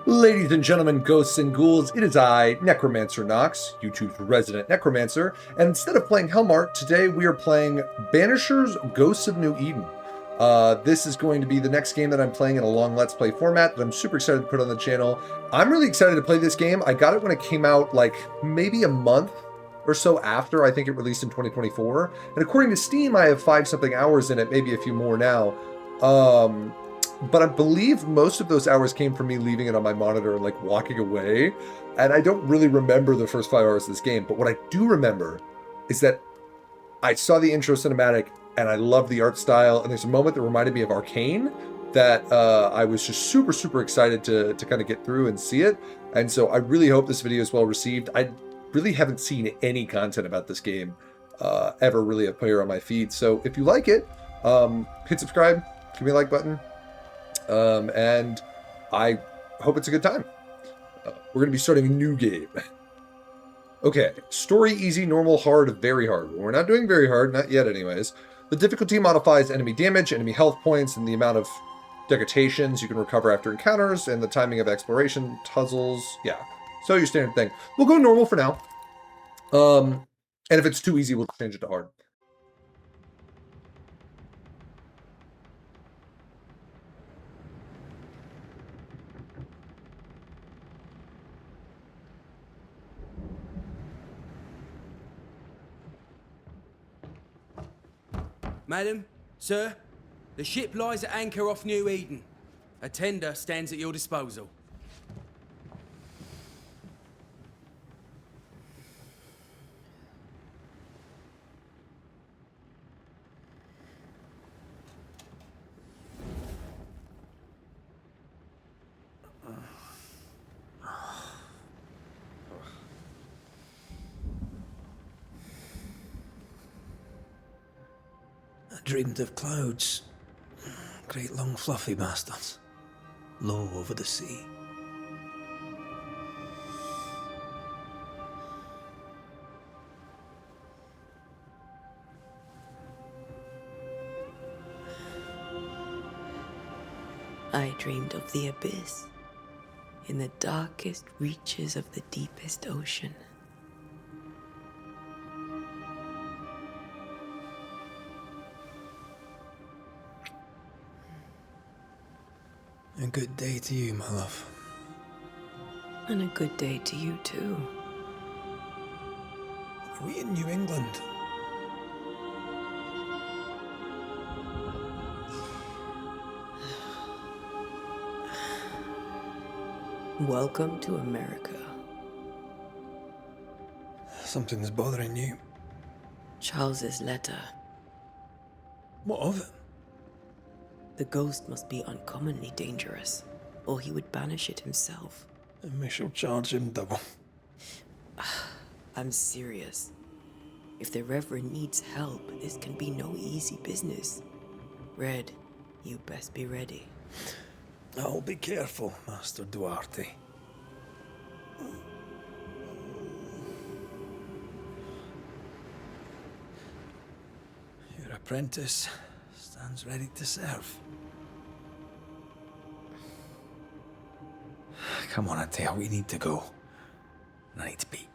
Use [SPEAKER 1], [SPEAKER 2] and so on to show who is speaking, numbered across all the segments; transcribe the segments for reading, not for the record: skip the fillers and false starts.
[SPEAKER 1] Ladies and gentlemen, ghosts and ghouls, it is I, Necromancer Knox, YouTube's resident Necromancer, and instead of playing Hellmart, today we are playing Banishers Ghosts of New Eden. This is going to be the next game that I'm playing in a long Let's Play format that I'm super excited to put on the channel. I'm really excited to play this game. I got it when it came out like maybe a month or so after. I think it released in 2024. And according to Steam, I have 5-something hours in it, maybe a few more now. But I believe most of those hours came from me leaving it on my monitor and like walking away. And I don't really remember the first 5 hours of this game. But what I do remember is that I saw the intro cinematic and I love the art style. And there's a moment that reminded me of Arcane that I was just super, super excited to kind of get through and see it. And so I really hope this video is well received. I really haven't seen any content about this game ever really appear on my feed. So if you like it, hit subscribe, give me a like button. And I hope it's a good time. We're going to be starting a new game. Okay, story easy, normal, hard, very hard. We're not doing very hard, not yet anyways. The difficulty modifies enemy damage, enemy health points, and the amount of degradations you can recover after encounters, and the timing of exploration, puzzles, yeah. So your standard thing. We'll go normal for now. And if it's too easy, we'll change it to hard.
[SPEAKER 2] Madam, sir, the ship lies at anchor off New Eden. A tender stands at your disposal.
[SPEAKER 3] I dreamed of clouds. Great long fluffy bastards. Low over the sea.
[SPEAKER 4] I dreamed of the abyss, in the darkest reaches of the deepest ocean.
[SPEAKER 3] A good day to you, my love.
[SPEAKER 4] And a good day to you too.
[SPEAKER 3] Are we in New England?
[SPEAKER 4] Welcome to America.
[SPEAKER 3] Something's bothering you.
[SPEAKER 4] Charles's letter.
[SPEAKER 3] What of it?
[SPEAKER 4] The ghost must be uncommonly dangerous, or he would banish it himself.
[SPEAKER 3] And we shall charge him double.
[SPEAKER 4] I'm serious. If the Reverend needs help, this can be no easy business. Red, you best be ready.
[SPEAKER 3] I'll be careful, Master Duarte. Your apprentice stands ready to serve. Come on, Atea, we need to go. I need to be.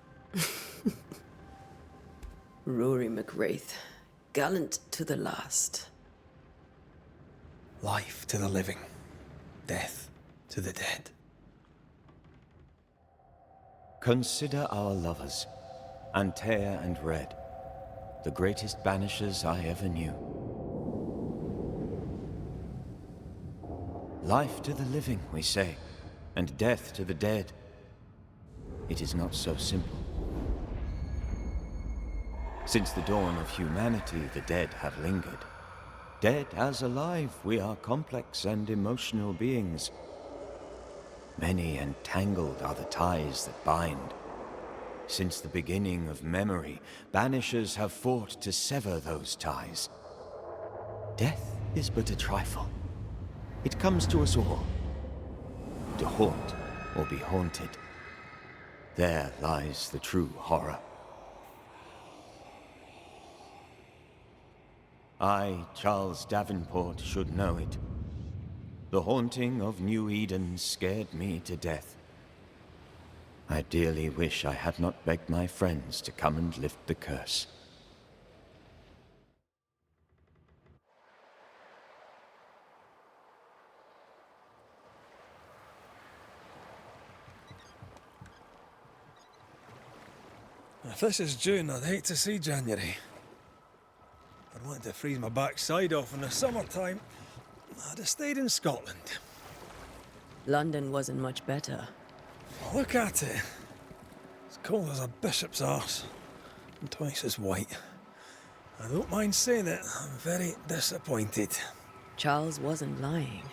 [SPEAKER 4] Rory McWraith, gallant to the last.
[SPEAKER 3] Life to the living, death to the dead.
[SPEAKER 5] Consider our lovers, Antea and Red, the greatest banishers I ever knew. Life to the living, we say, and death to the dead. It is not so simple. Since the dawn of humanity, the dead have lingered. Dead as alive, we are complex and emotional beings. Many and tangled are the ties that bind. Since the beginning of memory, banishers have fought to sever those ties. Death is but a trifle. It comes to us all. To haunt or be haunted. There lies the true horror. I, Charles Davenport, should know it. The haunting of New Eden scared me to death. I dearly wish I had not begged my friends to come and lift the curse.
[SPEAKER 3] If this is June, I'd hate to see January. I'd want to freeze my backside off in the summertime. I'd have stayed in Scotland.
[SPEAKER 4] London wasn't much better.
[SPEAKER 3] Look at it. It's cold as a bishop's arse. And twice as white. I don't mind saying it, I'm very disappointed.
[SPEAKER 4] Charles wasn't lying.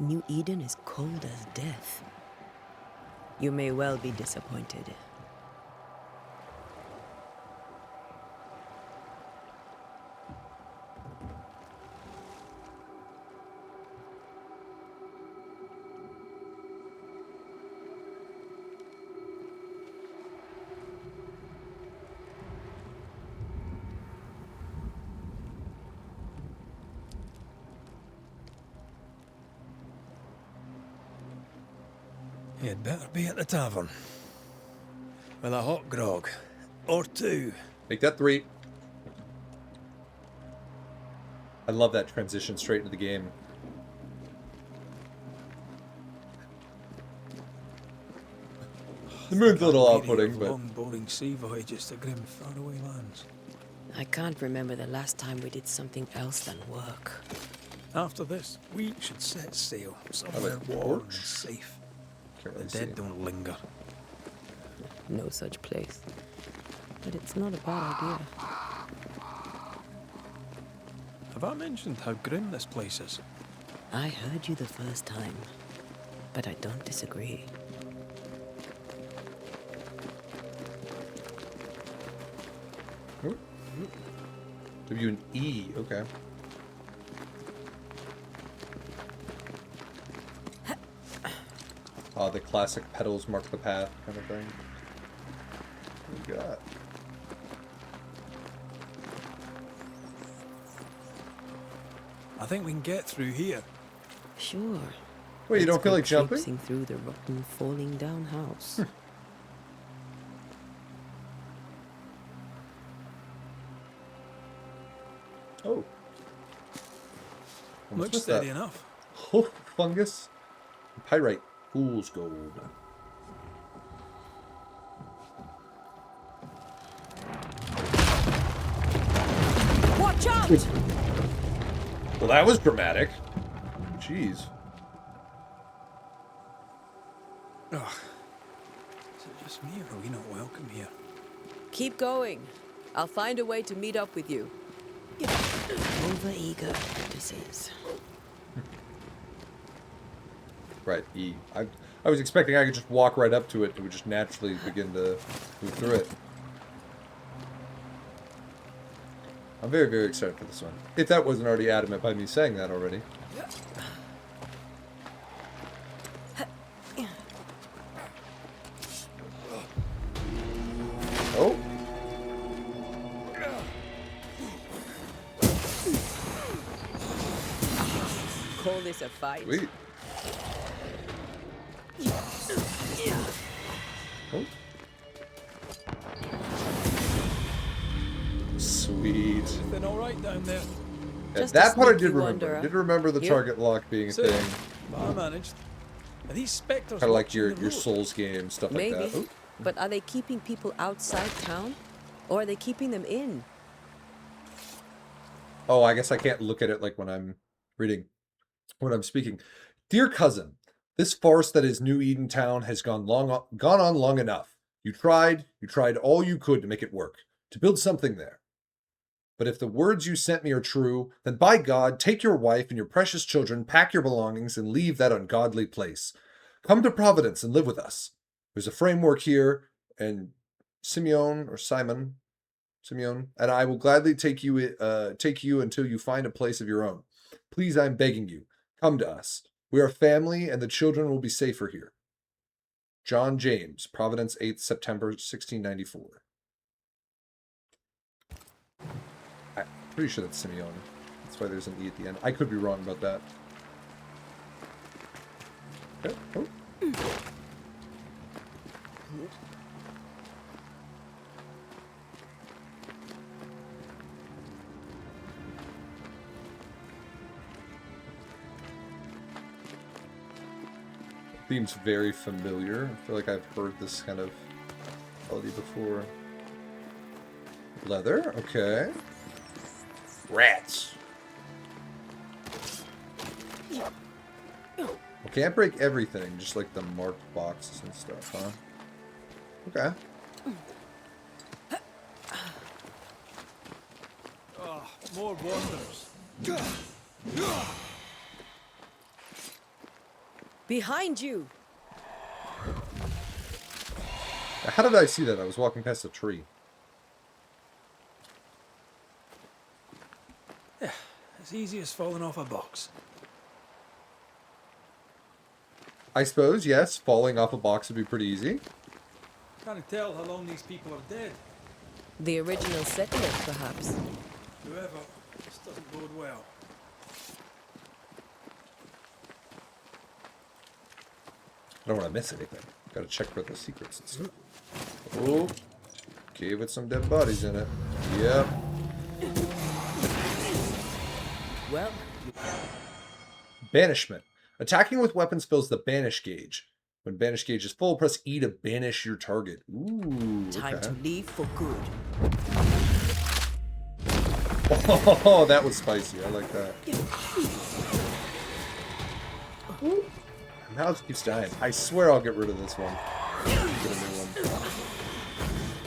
[SPEAKER 4] New Eden is cold as death. You may well be disappointed.
[SPEAKER 3] You'd better be at the tavern. With a hot grog. Or two.
[SPEAKER 1] Make that 3. I love that transition straight into the game. The moon's a little off-putting, but...
[SPEAKER 3] long, boring sea voyages to grim, faraway lands.
[SPEAKER 4] I can't remember the last time we did something else than work.
[SPEAKER 3] After this, we should set sail somewhere
[SPEAKER 1] like
[SPEAKER 3] warm and
[SPEAKER 1] porch?
[SPEAKER 3] safe.
[SPEAKER 1] Can't
[SPEAKER 3] The
[SPEAKER 1] really see.
[SPEAKER 3] dead don't linger.
[SPEAKER 4] No such place. But it's not a bad idea.
[SPEAKER 3] Have I mentioned how grim this place is?
[SPEAKER 4] I heard you the first time, but I don't disagree.
[SPEAKER 1] W and E, okay. The classic petals mark the path kind of thing. What do we got?
[SPEAKER 3] I think we can get through here.
[SPEAKER 4] Sure.
[SPEAKER 1] Wait, you don't
[SPEAKER 4] Let's
[SPEAKER 1] feel
[SPEAKER 4] go
[SPEAKER 1] like jumping?
[SPEAKER 4] traipsing through the rotten, falling down house.
[SPEAKER 1] Oh. Almost
[SPEAKER 3] Looks
[SPEAKER 1] missed
[SPEAKER 3] steady
[SPEAKER 1] that.
[SPEAKER 3] enough.
[SPEAKER 1] Oh, fungus. Pyrite. Fool's gold.
[SPEAKER 4] Watch out!
[SPEAKER 1] Well, that was dramatic. Jeez.
[SPEAKER 3] Ugh. Is it just me or are we not welcome here?
[SPEAKER 4] Keep going. I'll find a way to meet up with you. Overeager apprentices.
[SPEAKER 1] Right, E. I was expecting I could just walk right up to it and it would just naturally begin to move through it. I'm very, very excited for this one. If that wasn't already adamant by me saying that already. Oh.
[SPEAKER 4] Call this a fight?
[SPEAKER 1] Sweet. Oh. Sweet.
[SPEAKER 3] Everything all right down there?
[SPEAKER 1] Yeah,
[SPEAKER 4] Just
[SPEAKER 1] that
[SPEAKER 4] a
[SPEAKER 1] part I
[SPEAKER 4] sneaky
[SPEAKER 1] did remember.
[SPEAKER 4] wanderer.
[SPEAKER 1] I did remember the
[SPEAKER 4] Yep.
[SPEAKER 1] target lock being a
[SPEAKER 3] So,
[SPEAKER 1] thing.
[SPEAKER 3] but I managed. Are these spectres
[SPEAKER 1] Kind of like
[SPEAKER 3] watching
[SPEAKER 1] your
[SPEAKER 3] the road?
[SPEAKER 1] Souls game, stuff
[SPEAKER 4] Maybe.
[SPEAKER 1] like that. Oh.
[SPEAKER 4] But are they keeping people outside town? Or are they keeping them in?
[SPEAKER 1] Oh, I guess I can't look at it like when I'm reading, when I'm speaking. Dear cousin, this farce that is New Eden Town has gone on long enough. You tried all you could to make it work, to build something there. But if the words you sent me are true, then by God, take your wife and your precious children, pack your belongings, and leave that ungodly place. Come to Providence and live with us. There's a framework here, and Simeon, and I will gladly take you until you find a place of your own. Please, I'm begging you, come to us. We are family, and the children will be safer here. John James, Providence, 8th September, 1694. I'm pretty sure that's Simeon. That's why there's an E at the end. I could be wrong about that. Okay. Oh. Seems very familiar. I feel like I've heard this kind of melody before. Leather, okay. Rats. Well, can't break everything, just like the marked boxes and stuff, huh? Okay.
[SPEAKER 3] More wanderers.
[SPEAKER 4] Behind you!
[SPEAKER 1] How did I see that? I was walking past a tree.
[SPEAKER 3] Yeah, as easy as falling off a box.
[SPEAKER 1] I suppose, yes, falling off a box would be pretty easy.
[SPEAKER 3] Can't tell how long these people are dead.
[SPEAKER 4] The original settlers, perhaps.
[SPEAKER 3] Whoever, this doesn't bode well.
[SPEAKER 1] I don't want to miss anything. Gotta check for the secrets and stuff. Oh, cave with some dead bodies in it. Yep.
[SPEAKER 4] Well,
[SPEAKER 1] Banishment. Attacking with weapons fills the banish gauge. When banish gauge is full, press E to banish your target. Ooh,
[SPEAKER 4] time to
[SPEAKER 1] okay.
[SPEAKER 4] leave for good.
[SPEAKER 1] Oh, that was spicy. I like that. My mouse keeps dying. I swear I'll get rid of this one. Get a new one.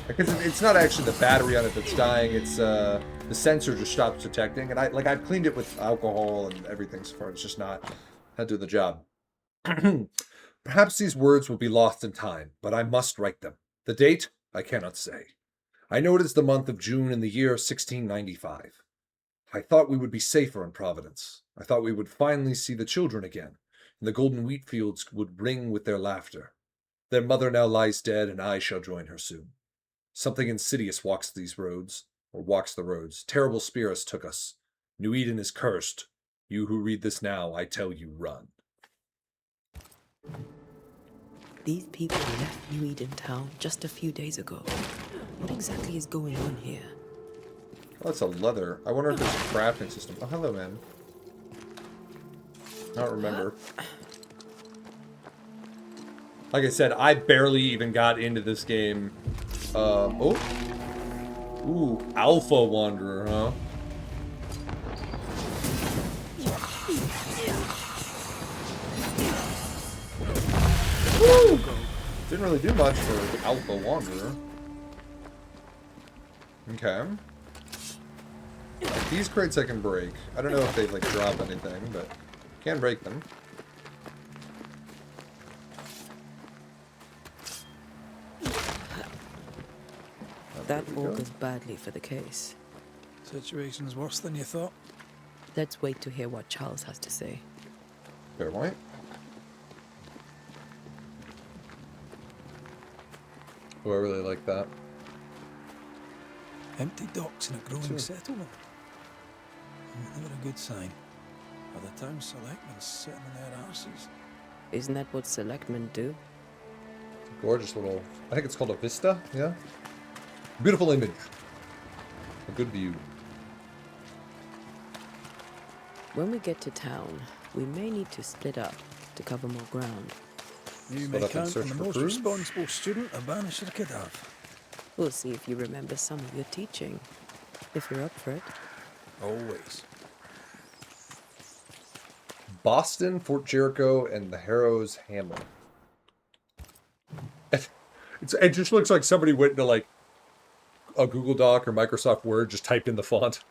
[SPEAKER 1] Because it's not actually the battery on it that's dying. It's the sensor just stops detecting. And I've cleaned it with alcohol and everything so far. It's just not do the job. Perhaps these words will be lost in time, but I must write them. The date, I cannot say. I know it is the month of June in the year 1695. I thought we would be safer in Providence. I thought we would finally see the children again, and the golden wheat fields would ring with their laughter. Their mother now lies dead, and I shall join her soon. Something insidious walks the roads. Terrible spirits took us. New Eden is cursed. You who read this now, I tell you, run.
[SPEAKER 4] These people left New Eden Town just a few days ago. What exactly is going on here?
[SPEAKER 1] Oh, that's a leather. I wonder if there's a crafting system. Oh, hello, man. I don't remember. Like I said, I barely even got into this game. Oh. Ooh, Alpha Wanderer, huh? Woo! Didn't really do much for Alpha Wanderer. Okay. Like, these crates I can break. I don't know if they like drop anything, but can break them.
[SPEAKER 4] That augurs badly for the case.
[SPEAKER 3] Situation's worse than you thought.
[SPEAKER 4] Let's wait to hear what Charles has to say.
[SPEAKER 1] Fair point. Oh, I really like that.
[SPEAKER 3] Empty docks in a growing settlement. Never a good sign. Are the town selectmen sitting in their arses?
[SPEAKER 4] Isn't that what selectmen do?
[SPEAKER 1] Gorgeous little... I think it's called a vista, yeah? Beautiful image. A good view.
[SPEAKER 4] When we get to town, we may need to split up to cover more ground.
[SPEAKER 3] You
[SPEAKER 1] Split
[SPEAKER 3] may
[SPEAKER 1] up and
[SPEAKER 3] count
[SPEAKER 1] search
[SPEAKER 3] on the
[SPEAKER 1] for
[SPEAKER 3] most
[SPEAKER 1] crews?
[SPEAKER 3] responsible student a Banisher could have.
[SPEAKER 4] We'll see if you remember some of your teaching, if you're up for it.
[SPEAKER 3] Always.
[SPEAKER 1] Boston, Fort Jericho, and the Harrows Hamlet. It just looks like somebody went into like a Google Doc or Microsoft Word, just typed in the font.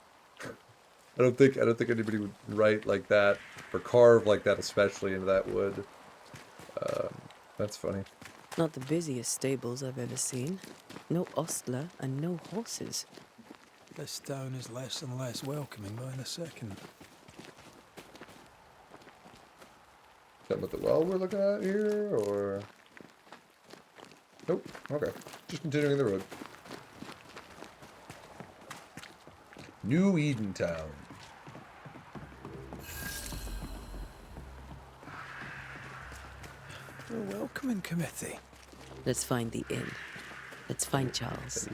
[SPEAKER 1] I don't think anybody would write like that or carve like that, especially into that wood. That's funny.
[SPEAKER 4] Not the busiest stables I've ever seen. No ostler and no horses.
[SPEAKER 3] This town is less and less welcoming by the second.
[SPEAKER 1] Is that what the well we're looking at here, or? Nope. Okay. Just continuing the road. New Eden Town.
[SPEAKER 3] A welcoming committee.
[SPEAKER 4] Let's find the inn. Let's find Charles.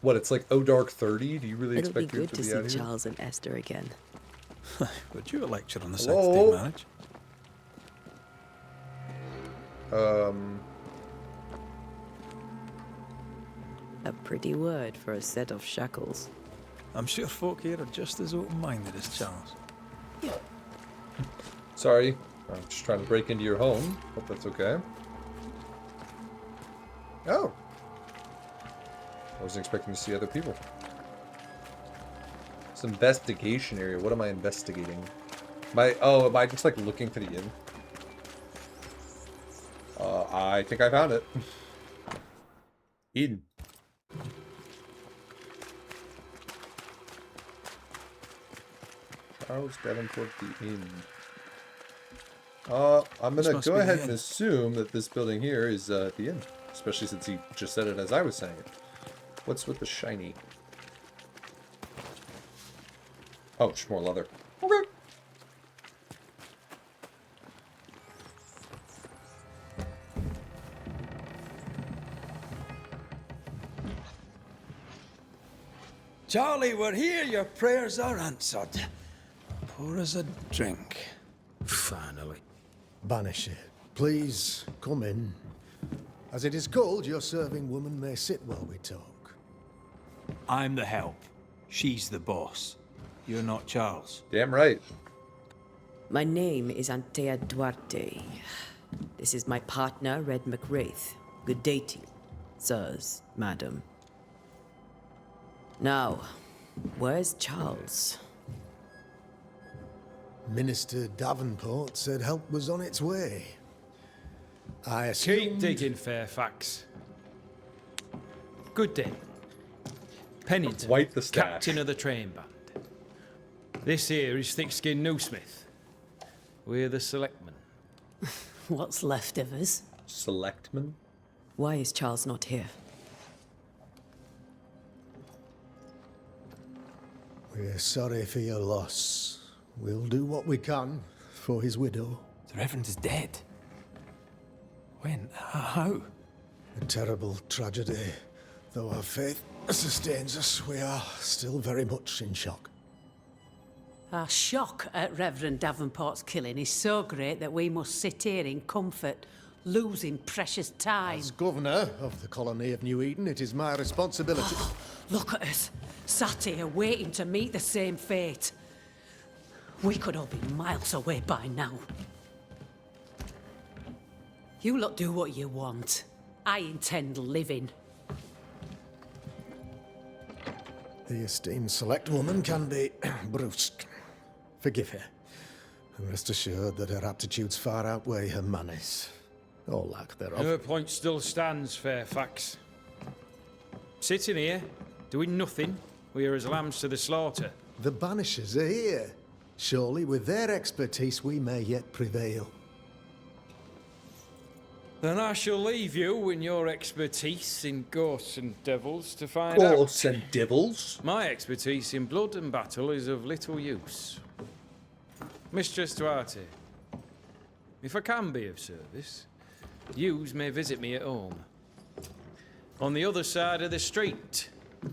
[SPEAKER 1] What, it's like Oh Dark 30? Do you really
[SPEAKER 4] It'll be
[SPEAKER 1] expect him
[SPEAKER 4] good
[SPEAKER 1] to
[SPEAKER 4] to
[SPEAKER 1] be
[SPEAKER 4] see
[SPEAKER 1] out here?
[SPEAKER 4] Charles and Esther again.
[SPEAKER 3] Would you a lecture on the sex
[SPEAKER 1] Hello?
[SPEAKER 3] they manage?
[SPEAKER 4] A pretty word for a set of shackles.
[SPEAKER 3] I'm sure folk here are just as open-minded as Charles.
[SPEAKER 1] Sorry, I'm just trying to break into your home. Hope that's okay. Oh. I wasn't expecting to see other people. It's an investigation area. What am I investigating? Am I just like looking for the inn? I think I found it. Inn. Charles Davenport, the inn. I'm
[SPEAKER 3] This
[SPEAKER 1] gonna
[SPEAKER 3] must
[SPEAKER 1] go
[SPEAKER 3] be the
[SPEAKER 1] ahead and
[SPEAKER 3] inn.
[SPEAKER 1] assume that this building here is the inn, especially since he just said it as I was saying it. What's with the shiny? Oh, just more leather. Okay.
[SPEAKER 3] Charlie, we're here. Your prayers are answered. Pour us a drink.
[SPEAKER 2] Finally.
[SPEAKER 6] Banishes, please come in. As it is cold, your serving woman may sit while we talk.
[SPEAKER 3] I'm the help. She's the boss. You're not Charles.
[SPEAKER 1] Damn right.
[SPEAKER 4] My name is Antea Duarte. This is my partner, Red McWraith. Good day to you, sirs, madam. Now, where's Charles?
[SPEAKER 6] Minister Davenport said help was on its way. I
[SPEAKER 7] Keep
[SPEAKER 6] assumed...
[SPEAKER 7] digging, Fairfax. Good day. Pennington,
[SPEAKER 1] Wipe the stash.
[SPEAKER 7] captain of the train band. This here is Thickskin Newsmith. We're the selectmen.
[SPEAKER 8] What's left of us?
[SPEAKER 1] Selectman?
[SPEAKER 4] Why is Charles not here?
[SPEAKER 6] We're sorry for your loss. We'll do what we can for his widow.
[SPEAKER 3] The Reverend is dead. When? How?
[SPEAKER 6] A terrible tragedy. Though our faith sustains us, we are still very much in shock.
[SPEAKER 8] Our shock at Reverend Davenport's killing is so great that we must sit here in comfort, losing precious time.
[SPEAKER 6] As governor of the colony of New Eden, it is my responsibility...
[SPEAKER 8] Look at us, sat here waiting to meet the same fate. We could all be miles away by now. You lot do what you want. I intend living.
[SPEAKER 6] The esteemed select woman can be brusque. Forgive her. And rest assured that her aptitudes far outweigh her manners. Or lack thereof.
[SPEAKER 7] Her point still stands, Fairfax. Sitting here, doing nothing, we are as lambs to the slaughter.
[SPEAKER 6] The Banishers are here. Surely with their expertise we may yet prevail.
[SPEAKER 7] Then I shall leave you in your expertise in ghosts and devils to find out.
[SPEAKER 1] Ghosts and devils?
[SPEAKER 7] My expertise in blood and battle is of little use. Mistress Duarte, if I can be of service, yous may visit me at home. On the other side of the street,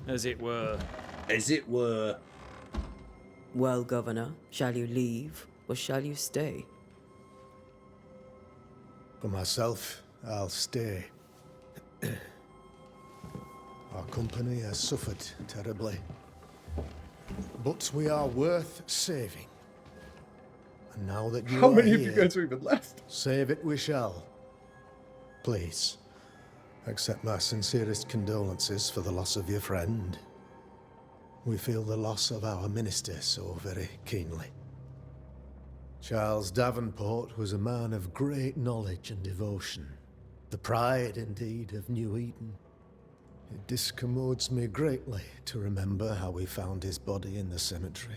[SPEAKER 7] as it were.
[SPEAKER 1] As it were.
[SPEAKER 4] Well, Governor, shall you leave or shall you stay?
[SPEAKER 6] For myself, I'll stay. Our company has suffered terribly. But we are worth saving. And now that you
[SPEAKER 1] How
[SPEAKER 6] are
[SPEAKER 1] many
[SPEAKER 6] here,
[SPEAKER 1] of you guys are even left?
[SPEAKER 6] save it we shall. Please, accept my sincerest condolences for the loss of your friend. We feel the loss of our minister so very keenly. Charles Davenport was a man of great knowledge and devotion. The pride, indeed, of New Eden. It discommodes me greatly to remember how we found his body in the cemetery.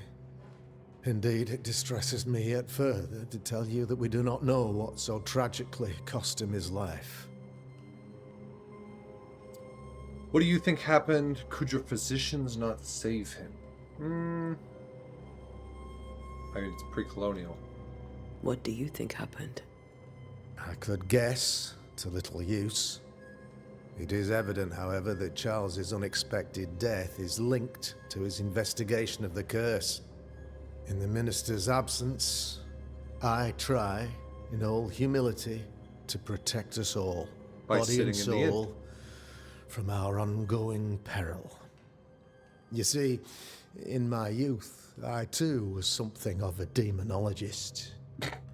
[SPEAKER 6] Indeed, it distresses me yet further to tell you that we do not know what so tragically cost him his life.
[SPEAKER 1] What do you think happened? Could your physicians not save him? I mean, it's pre-colonial.
[SPEAKER 4] What do you think happened?
[SPEAKER 6] I could guess, to little use. It is evident, however, that Charles's unexpected death is linked to his investigation of the curse. In the minister's absence, I try, in all humility, to protect us all,
[SPEAKER 1] By
[SPEAKER 6] body
[SPEAKER 1] sitting
[SPEAKER 6] and
[SPEAKER 1] in the inn.
[SPEAKER 6] soul, from our ongoing peril. You see, in my youth, I too was something of a demonologist.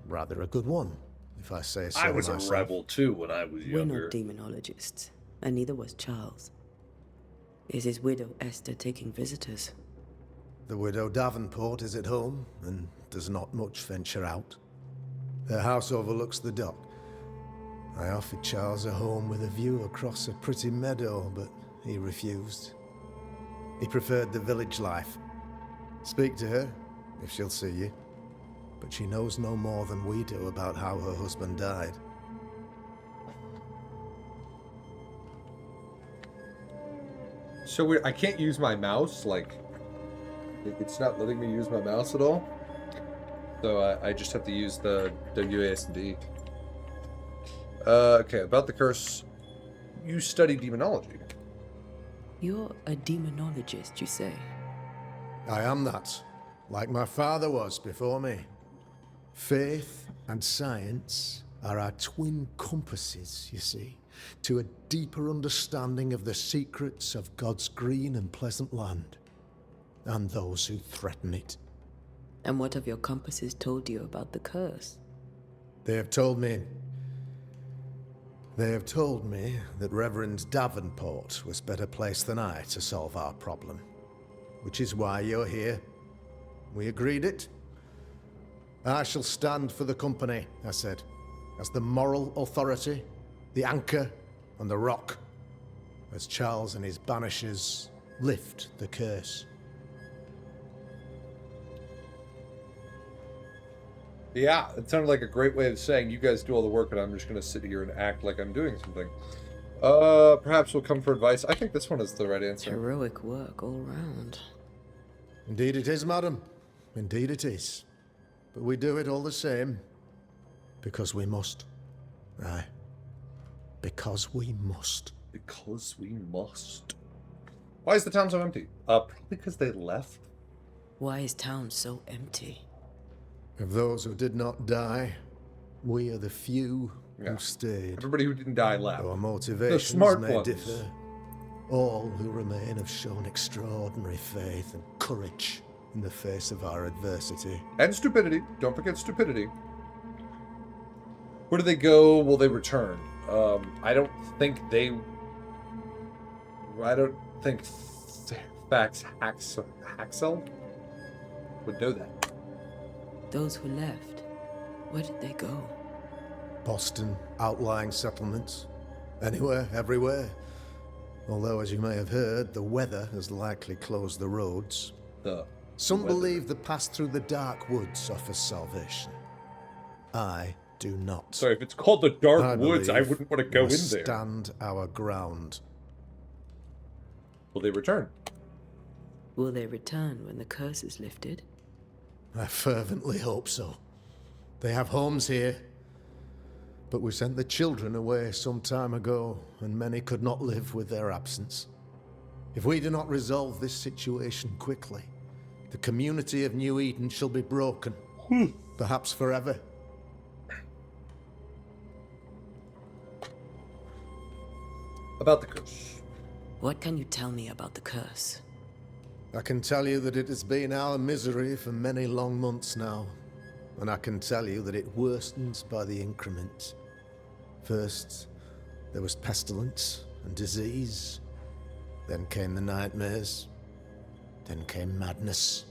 [SPEAKER 6] Rather a good one, if I say so
[SPEAKER 1] I was
[SPEAKER 6] myself.
[SPEAKER 1] a rebel too when I was
[SPEAKER 4] We're
[SPEAKER 1] younger.
[SPEAKER 4] not demonologists, and neither was Charles. Is his widow Esther taking visitors?
[SPEAKER 6] The widow Davenport is at home and does not much venture out. Her house overlooks the dock. I offered Charles a home with a view across a pretty meadow, but he refused. He preferred the village life. Speak to her, if she'll see you. But she knows no more than we do about how her husband died.
[SPEAKER 1] So weird. I can't use my mouse. Like, it's not letting me use my mouse at all. So I just have to use the WASD. Okay, about the curse. You study demonology.
[SPEAKER 4] You're a demonologist, you say?
[SPEAKER 6] I am that, like my father was before me. Faith and science are our twin compasses, you see, to a deeper understanding of the secrets of God's green and pleasant land, and those who threaten it.
[SPEAKER 4] And what have your compasses told you about the curse?
[SPEAKER 6] They have told me that Reverend Davenport was better placed than I to solve our problem, which is why you're here. We agreed it. I shall stand for the company, I said, as the moral authority, the anchor, and the rock, as Charles and his Banishers lift the curse.
[SPEAKER 1] Yeah, it sounded like a great way of saying you guys do all the work and I'm just going to sit here and act like I'm doing something. Perhaps we'll come for advice. I think this one is the right answer.
[SPEAKER 4] Heroic work all round.
[SPEAKER 6] Indeed it is, madam. Indeed it is. But we do it all the same. Because we must. Aye. Because we must.
[SPEAKER 1] Because we must. Why is the town so empty? Probably because they left.
[SPEAKER 4] Why is town so empty?
[SPEAKER 6] Of those who did not die, we are the few who stayed.
[SPEAKER 1] Everybody who didn't die left.
[SPEAKER 6] Our
[SPEAKER 1] The
[SPEAKER 6] motivations
[SPEAKER 1] smart
[SPEAKER 6] may
[SPEAKER 1] ones.
[SPEAKER 6] differ. All who remain have shown extraordinary faith and courage in the face of our adversity.
[SPEAKER 1] And stupidity. Don't forget stupidity. Where do they go? Will they return? I don't think Fax Haxel would know that.
[SPEAKER 4] Those who left, where did they go?
[SPEAKER 6] Boston, outlying settlements. Anywhere, everywhere. Although, as you may have heard, the weather has likely closed the roads. Some believe the path through the dark woods offers salvation. I do not.
[SPEAKER 1] Sorry, if it's called the Dark Woods, I
[SPEAKER 6] believe
[SPEAKER 1] wouldn't want to go in
[SPEAKER 6] we
[SPEAKER 1] there.
[SPEAKER 6] Stand our ground.
[SPEAKER 1] Will they return?
[SPEAKER 4] Will they return when the curse is lifted?
[SPEAKER 6] I fervently hope so. They have homes here. But we sent the children away some time ago, and many could not live with their absence. If we do not resolve this situation quickly, the community of New Eden shall be broken. Perhaps forever.
[SPEAKER 1] About the curse.
[SPEAKER 4] What can you tell me about the curse?
[SPEAKER 6] I can tell you that it has been our misery for many long months now, and I can tell you that it worsens by the increment. First, there was pestilence and disease. Then came the nightmares. Then came madness.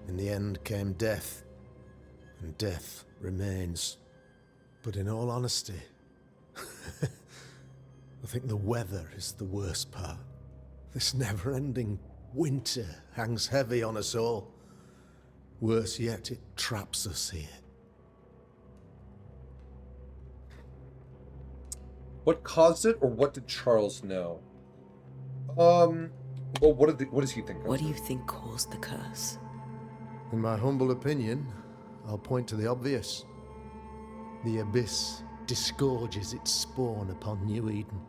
[SPEAKER 6] In the end came death, and death remains. But in all honesty, I think the weather is the worst part. This never-ending winter hangs heavy on us all. Worse yet, it traps us here.
[SPEAKER 1] What caused it, or what did Charles know? Well, what does he think?
[SPEAKER 4] What do you think caused the curse?
[SPEAKER 6] In my humble opinion, I'll point to the obvious. The abyss disgorges its spawn upon New Eden,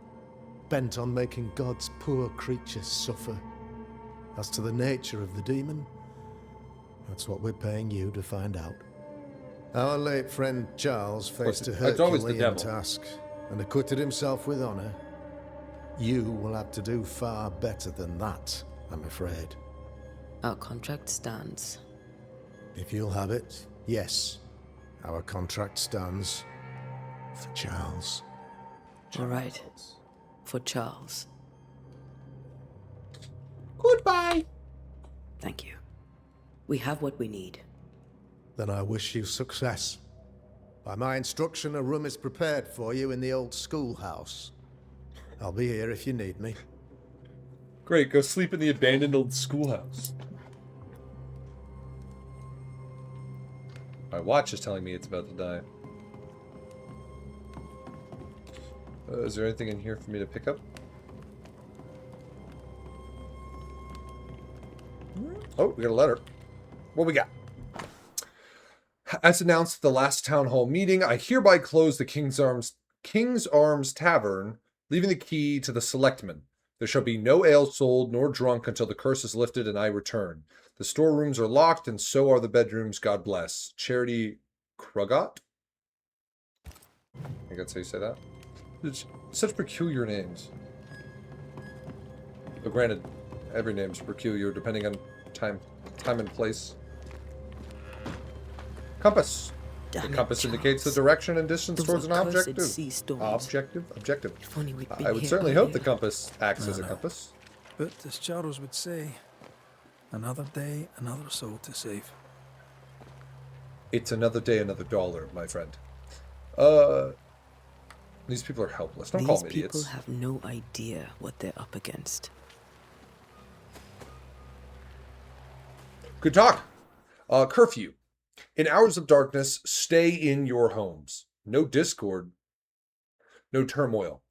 [SPEAKER 6] bent on making God's poor creatures suffer. As to the nature of the demon, that's what we're paying you to find out. Our late friend Charles faced a
[SPEAKER 1] it's always the
[SPEAKER 6] Herculean
[SPEAKER 1] devil.
[SPEAKER 6] task and acquitted himself with honor. You will have to do far better than that, I'm afraid.
[SPEAKER 4] Our contract stands.
[SPEAKER 6] If you'll have it, yes. Our contract stands for Charles.
[SPEAKER 4] All right. For Charles.
[SPEAKER 1] Goodbye.
[SPEAKER 4] Thank you. We have what we need.
[SPEAKER 6] Then I wish you success. By my instruction, a room is prepared for you in the old schoolhouse. I'll be here if you need me.
[SPEAKER 1] Great, go sleep in the abandoned old schoolhouse. My watch is telling me it's about to die. Is there anything in here for me to pick up? Oh, we got a letter. What we got? As announced at the last town hall meeting, I hereby close the King's Arms Tavern, leaving the key to the selectmen. There shall be no ale sold nor drunk until the curse is lifted and I return. The storerooms are locked, and so are the bedrooms. God bless. Charity Krugot? I think that's how you say that. It's such peculiar names. But granted, every name's peculiar depending on time and place. Compass. The compass indicates the direction and distance towards an objective. Objective.
[SPEAKER 4] If only we'd been
[SPEAKER 1] I would
[SPEAKER 4] here
[SPEAKER 1] certainly hope the
[SPEAKER 4] earlier.
[SPEAKER 1] compass acts as a compass.
[SPEAKER 3] But as Charles would say, another day, another soul to save.
[SPEAKER 1] It's another day, another dollar, my friend. These people are helpless. Don't call them
[SPEAKER 4] These people
[SPEAKER 1] idiots.
[SPEAKER 4] have no idea what they're up against.
[SPEAKER 1] Good talk. Curfew. In hours of darkness, stay in your homes. No discord. No turmoil.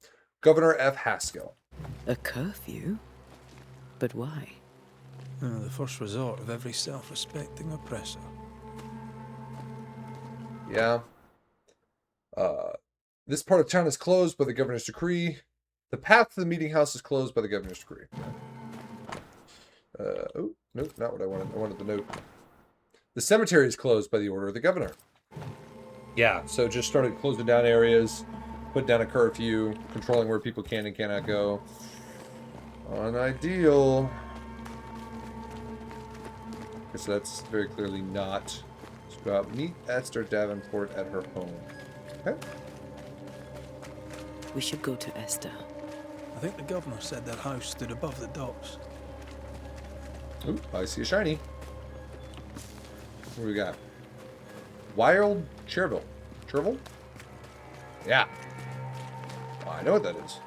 [SPEAKER 1] Governor F. Haskell.
[SPEAKER 4] A curfew? But why?
[SPEAKER 3] The first resort of every self-respecting oppressor.
[SPEAKER 1] Yeah. This part of town is closed by the governor's decree. The path to the meeting house is closed by the governor's decree. Oh, nope, not what I wanted. I wanted the note. The cemetery is closed by the order of the governor. Yeah, so just started closing down areas, put down a curfew, controlling where people can and cannot go. Unideal. So that's very clearly not. Let's go out, meet Esther Davenport at her home. Okay.
[SPEAKER 4] We should go to Esther.
[SPEAKER 3] I think the governor said their house stood above the docks.
[SPEAKER 1] Ooh, I see a shiny. What do we got? Wild Chervil. Chervil? Yeah. Oh, I know what that is.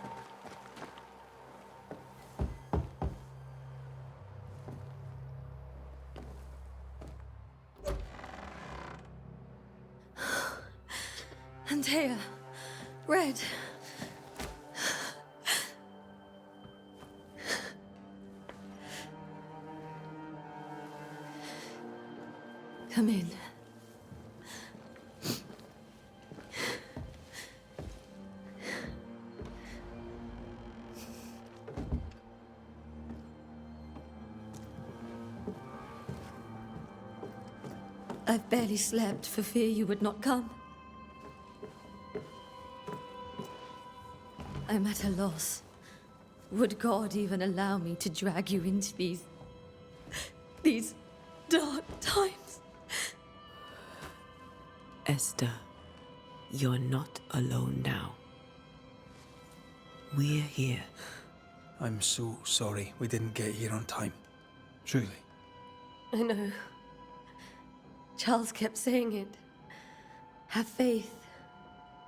[SPEAKER 9] Antea. Red. Come in. I've barely slept for fear you would not come. I'm at a loss. Would God even allow me to drag you into these dark times?
[SPEAKER 4] Esther, you're not alone now. We're here.
[SPEAKER 3] I'm so sorry we didn't get here on time. Truly.
[SPEAKER 9] I know. Charles kept saying it. Have faith.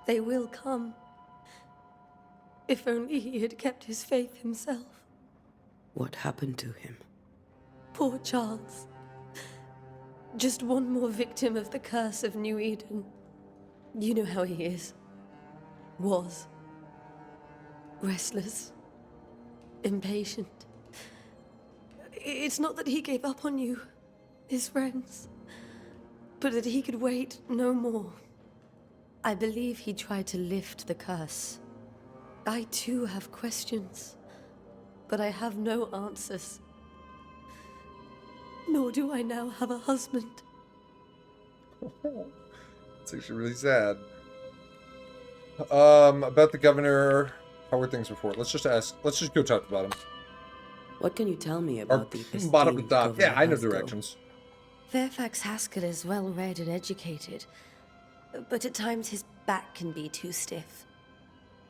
[SPEAKER 9] They will come. If only he had kept his faith himself.
[SPEAKER 4] What happened to him?
[SPEAKER 9] Poor Charles. Just one more victim of the curse of New Eden. You know how he is. Was. Restless. Impatient. It's not that he gave up on you, his friends, but that he could wait no more. I believe he tried to lift the curse. I too have questions, but I have no answers. Nor do I now have a husband.
[SPEAKER 1] It's actually really sad. About the governor, how were things before? Let's just go top to bottom.
[SPEAKER 4] What can you tell me
[SPEAKER 1] Or
[SPEAKER 4] about the
[SPEAKER 1] bottom to
[SPEAKER 4] esteemed
[SPEAKER 1] top. Yeah,
[SPEAKER 4] Governor
[SPEAKER 1] I know
[SPEAKER 4] Haskell?
[SPEAKER 1] directions.
[SPEAKER 9] Fairfax Haskell is well read and educated, but at times his back can be too stiff.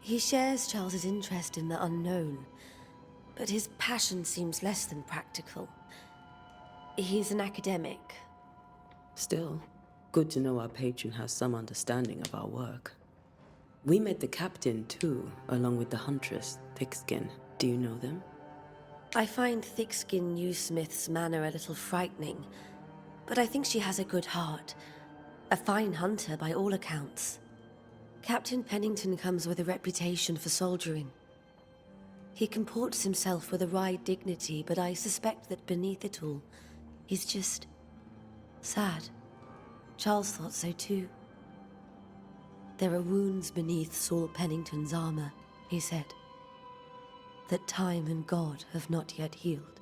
[SPEAKER 9] He shares Charles's interest in the unknown, but his passion seems less than practical. He's an academic.
[SPEAKER 4] Still, good to know our patron has some understanding of our work. We met the captain, too, along with the huntress, Thickskin. Do you know them?
[SPEAKER 9] I find Thickskin Newsmith's manner a little frightening, but I think she has a good heart. A fine hunter by all accounts. Captain Pennington comes with a reputation for soldiering. He comports himself with a wry dignity, but I suspect that beneath it all, he's just sad. Charles thought so too. There are wounds beneath Saul Pennington's armor, he said, that time and God have not yet healed.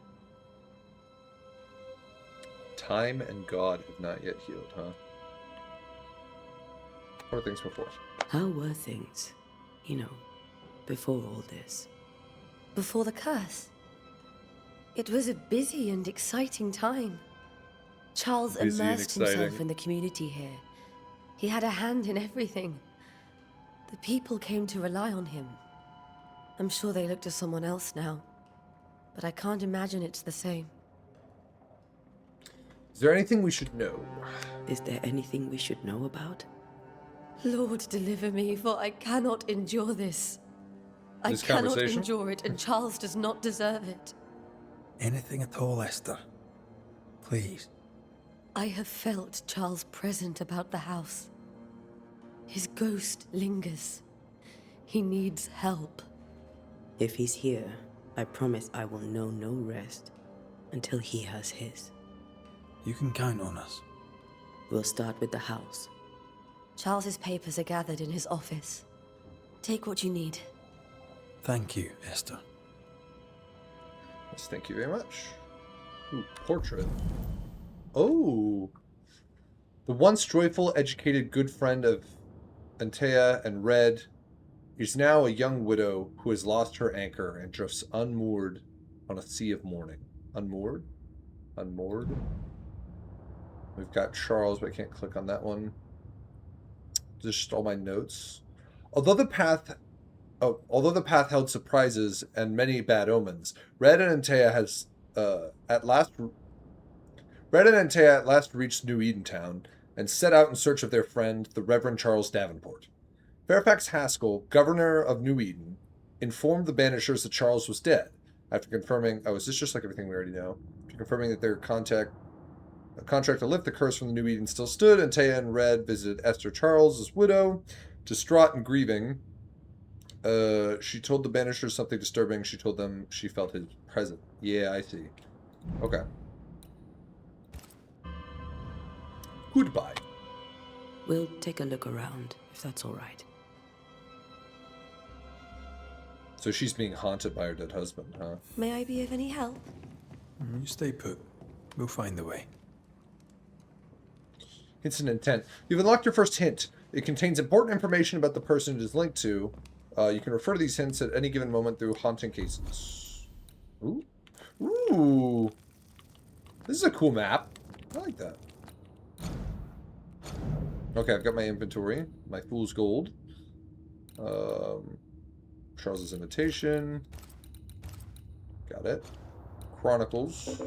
[SPEAKER 1] Time and God have not yet healed, huh? How were things before?
[SPEAKER 4] How were things, before all this?
[SPEAKER 9] Before the curse, it was a busy and exciting time. Charles
[SPEAKER 1] Busy and
[SPEAKER 9] immersed himself
[SPEAKER 1] exciting.
[SPEAKER 9] in the community here. He had a hand in everything. The people came to rely on him. I'm sure they look to someone else now, but I can't imagine it's the same.
[SPEAKER 1] Is there anything we should know?
[SPEAKER 4] Is there anything we should know about?
[SPEAKER 9] Lord, deliver me, for I cannot endure this.
[SPEAKER 1] This
[SPEAKER 9] I cannot
[SPEAKER 1] conversation?
[SPEAKER 9] endure it, and Charles does not deserve it.
[SPEAKER 3] Anything at all, Esther. Please.
[SPEAKER 9] I have felt Charles present about the house. His ghost lingers. He needs help.
[SPEAKER 4] If he's here, I promise I will know no rest until he has his.
[SPEAKER 3] You can count on us.
[SPEAKER 4] We'll start with the house.
[SPEAKER 9] Charles's papers are gathered in his office. Take what you need.
[SPEAKER 3] Thank you, Esther.
[SPEAKER 1] Yes, thank you very much. Ooh, portrait. Oh! The once joyful, educated, good friend of Antea and Red is now a young widow who has lost her anchor and drifts unmoored on a sea of mourning. Unmoored? Unmoored? We've got Charles, but I can't click on that one. Just all my notes. Although the path held surprises and many bad omens, Red and Antea at last reached New Edentown and set out in search of their friend, the Reverend Charles Davenport. Fairfax Haskell, governor of New Eden, informed the Banishers that Charles was dead. After confirming, is this just like everything we already know? After confirming that their contract to lift the curse from the New Eden still stood, Antea and Red visited Esther Charles' widow. Distraught and grieving, she told the Banishers something disturbing. She told them she felt his presence. Yeah, I see. Okay. Goodbye.
[SPEAKER 4] We'll take a look around, if that's all right.
[SPEAKER 1] So she's being haunted by her dead husband, huh?
[SPEAKER 9] May I be of any help?
[SPEAKER 3] You stay put. We'll find the way.
[SPEAKER 1] Hints and intent. You've unlocked your first hint. It contains important information about the person it is linked to. You can refer to these hints at any given moment through haunting cases. Ooh. Ooh. This is a cool map. I like that. Okay, I've got my inventory. My fool's gold. Charles's invitation. Got it. Chronicles.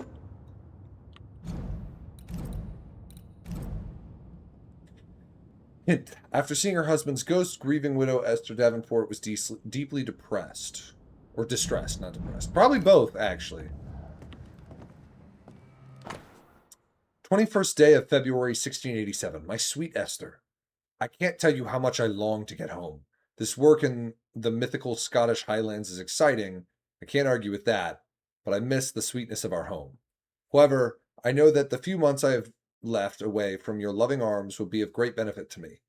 [SPEAKER 1] Hint. After seeing her husband's ghost, grieving widow Esther Davenport was deeply depressed. Or distressed, not depressed. Probably both, actually. 21st day of February, 1687. My sweet Esther. I can't tell you how much I long to get home. This work in the mythical Scottish Highlands is exciting. I can't argue with that. But I miss the sweetness of our home. However, I know that the few months I have left away from your loving arms will be of great benefit to me.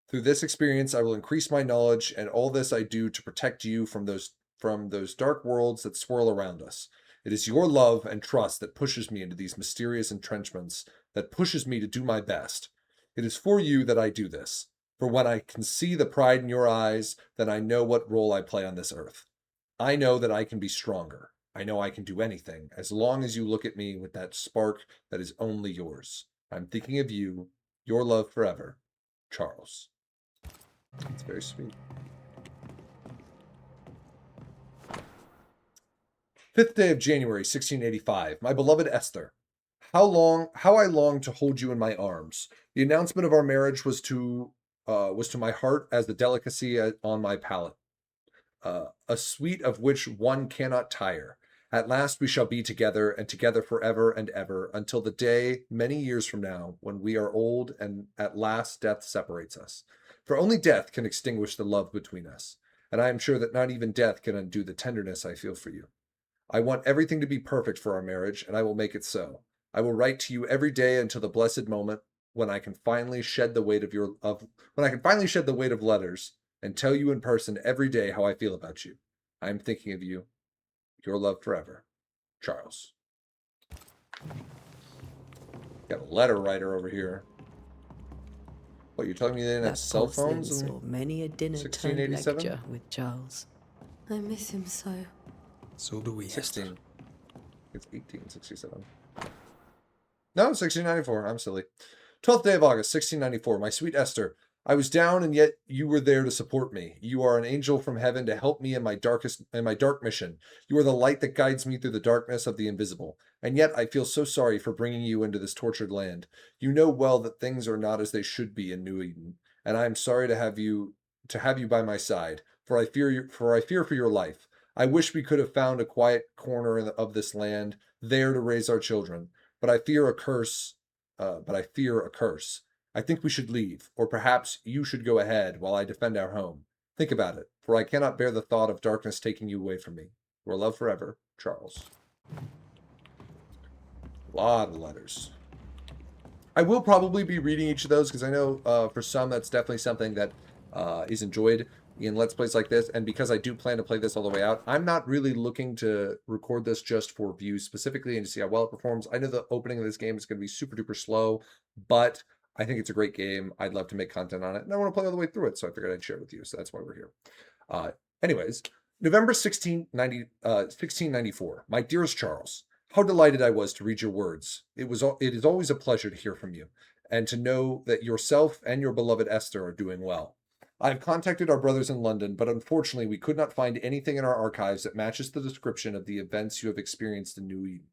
[SPEAKER 1] Through this experience, I will increase my knowledge, and all this I do to protect you from those dark worlds that swirl around us. It is your love and trust that pushes me into these mysterious entrenchments, that pushes me to do my best. It is for you that I do this. For when I can see the pride in your eyes, then I know what role I play on this earth. I know that I can be stronger. I know I can do anything, as long as you look at me with that spark that is only yours. I'm thinking of you, your love forever, Charles. It's very sweet. 5th day of January, 1685. My beloved Esther, how I long to hold you in my arms. The announcement of our marriage was to my heart as the delicacy on my palate, a sweet of which one cannot tire. At last we shall be together, and together forever and ever, until the day, many years from now, when we are old and at last death separates us. For only death can extinguish the love between us, and I am sure that not even death can undo the tenderness I feel for you. I want everything to be perfect for our marriage, and I will make it so. I will write to you every day until the blessed moment when I can finally shed the weight of letters and tell you in person every day how I feel about you. I am thinking of you. Your love forever, Charles. Got a letter writer over here. What, you're telling me they didn't have cell phones in
[SPEAKER 4] saw many a dinner turned
[SPEAKER 1] 1687?
[SPEAKER 4] lecture with Charles.
[SPEAKER 9] I miss him so.
[SPEAKER 3] So do we,
[SPEAKER 1] 16.
[SPEAKER 3] Esther.
[SPEAKER 1] It's 1867. No, 1694. I'm silly. 12th day of August, 1694. My sweet Esther, I was down, and yet you were there to support me. You are an angel from heaven to help me in my dark mission. You are the light that guides me through the darkness of the invisible. And yet I feel so sorry for bringing you into this tortured land. You know well that things are not as they should be in New Eden, and I am sorry to have you by my side, for I fear for your life. I wish we could have found a quiet corner of this land, there to raise our children. But I fear a curse. I think we should leave, or perhaps you should go ahead while I defend our home. Think about it, for I cannot bear the thought of darkness taking you away from me. Your love forever, Charles. A lot of letters. I will probably be reading each of those because I know for some that's definitely something that is enjoyed in Let's Plays like this, and because I do plan to play this all the way out, I'm not really looking to record this just for views specifically and to see how well it performs. I know the opening of this game is going to be super duper slow, but I think it's a great game. I'd love to make content on it, and I want to play all the way through it, so I figured I'd share it with you, so that's why we're here. Anyways, November 1694. My dearest Charles, how delighted I was to read your words. It is always a pleasure to hear from you, and to know that yourself and your beloved Esther are doing well. I have contacted our brothers in London, but unfortunately we could not find anything in our archives that matches the description of the events you have experienced in New Eden.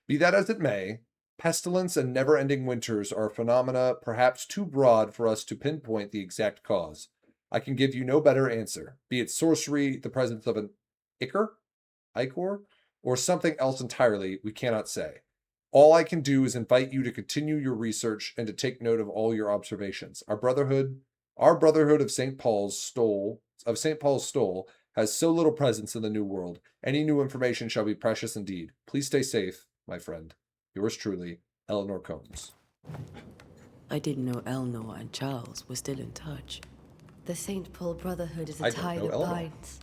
[SPEAKER 1] Be that as it may, pestilence and never-ending winters are phenomena perhaps too broad for us to pinpoint the exact cause. I can give you no better answer, be it sorcery, the presence of an ichor, or something else entirely, we cannot say. All I can do is invite you to continue your research and to take note of all your observations. Our brotherhood of St. Paul's Stole has so little presence in the New World. Any new information shall be precious indeed. Please stay safe, my friend. Yours truly, Eleanor Combs.
[SPEAKER 4] I didn't know Eleanor and Charles were still in touch.
[SPEAKER 9] The St. Paul Brotherhood is
[SPEAKER 1] I
[SPEAKER 9] a
[SPEAKER 1] don't
[SPEAKER 9] tie
[SPEAKER 1] know
[SPEAKER 9] that
[SPEAKER 1] Eleanor.
[SPEAKER 9] binds.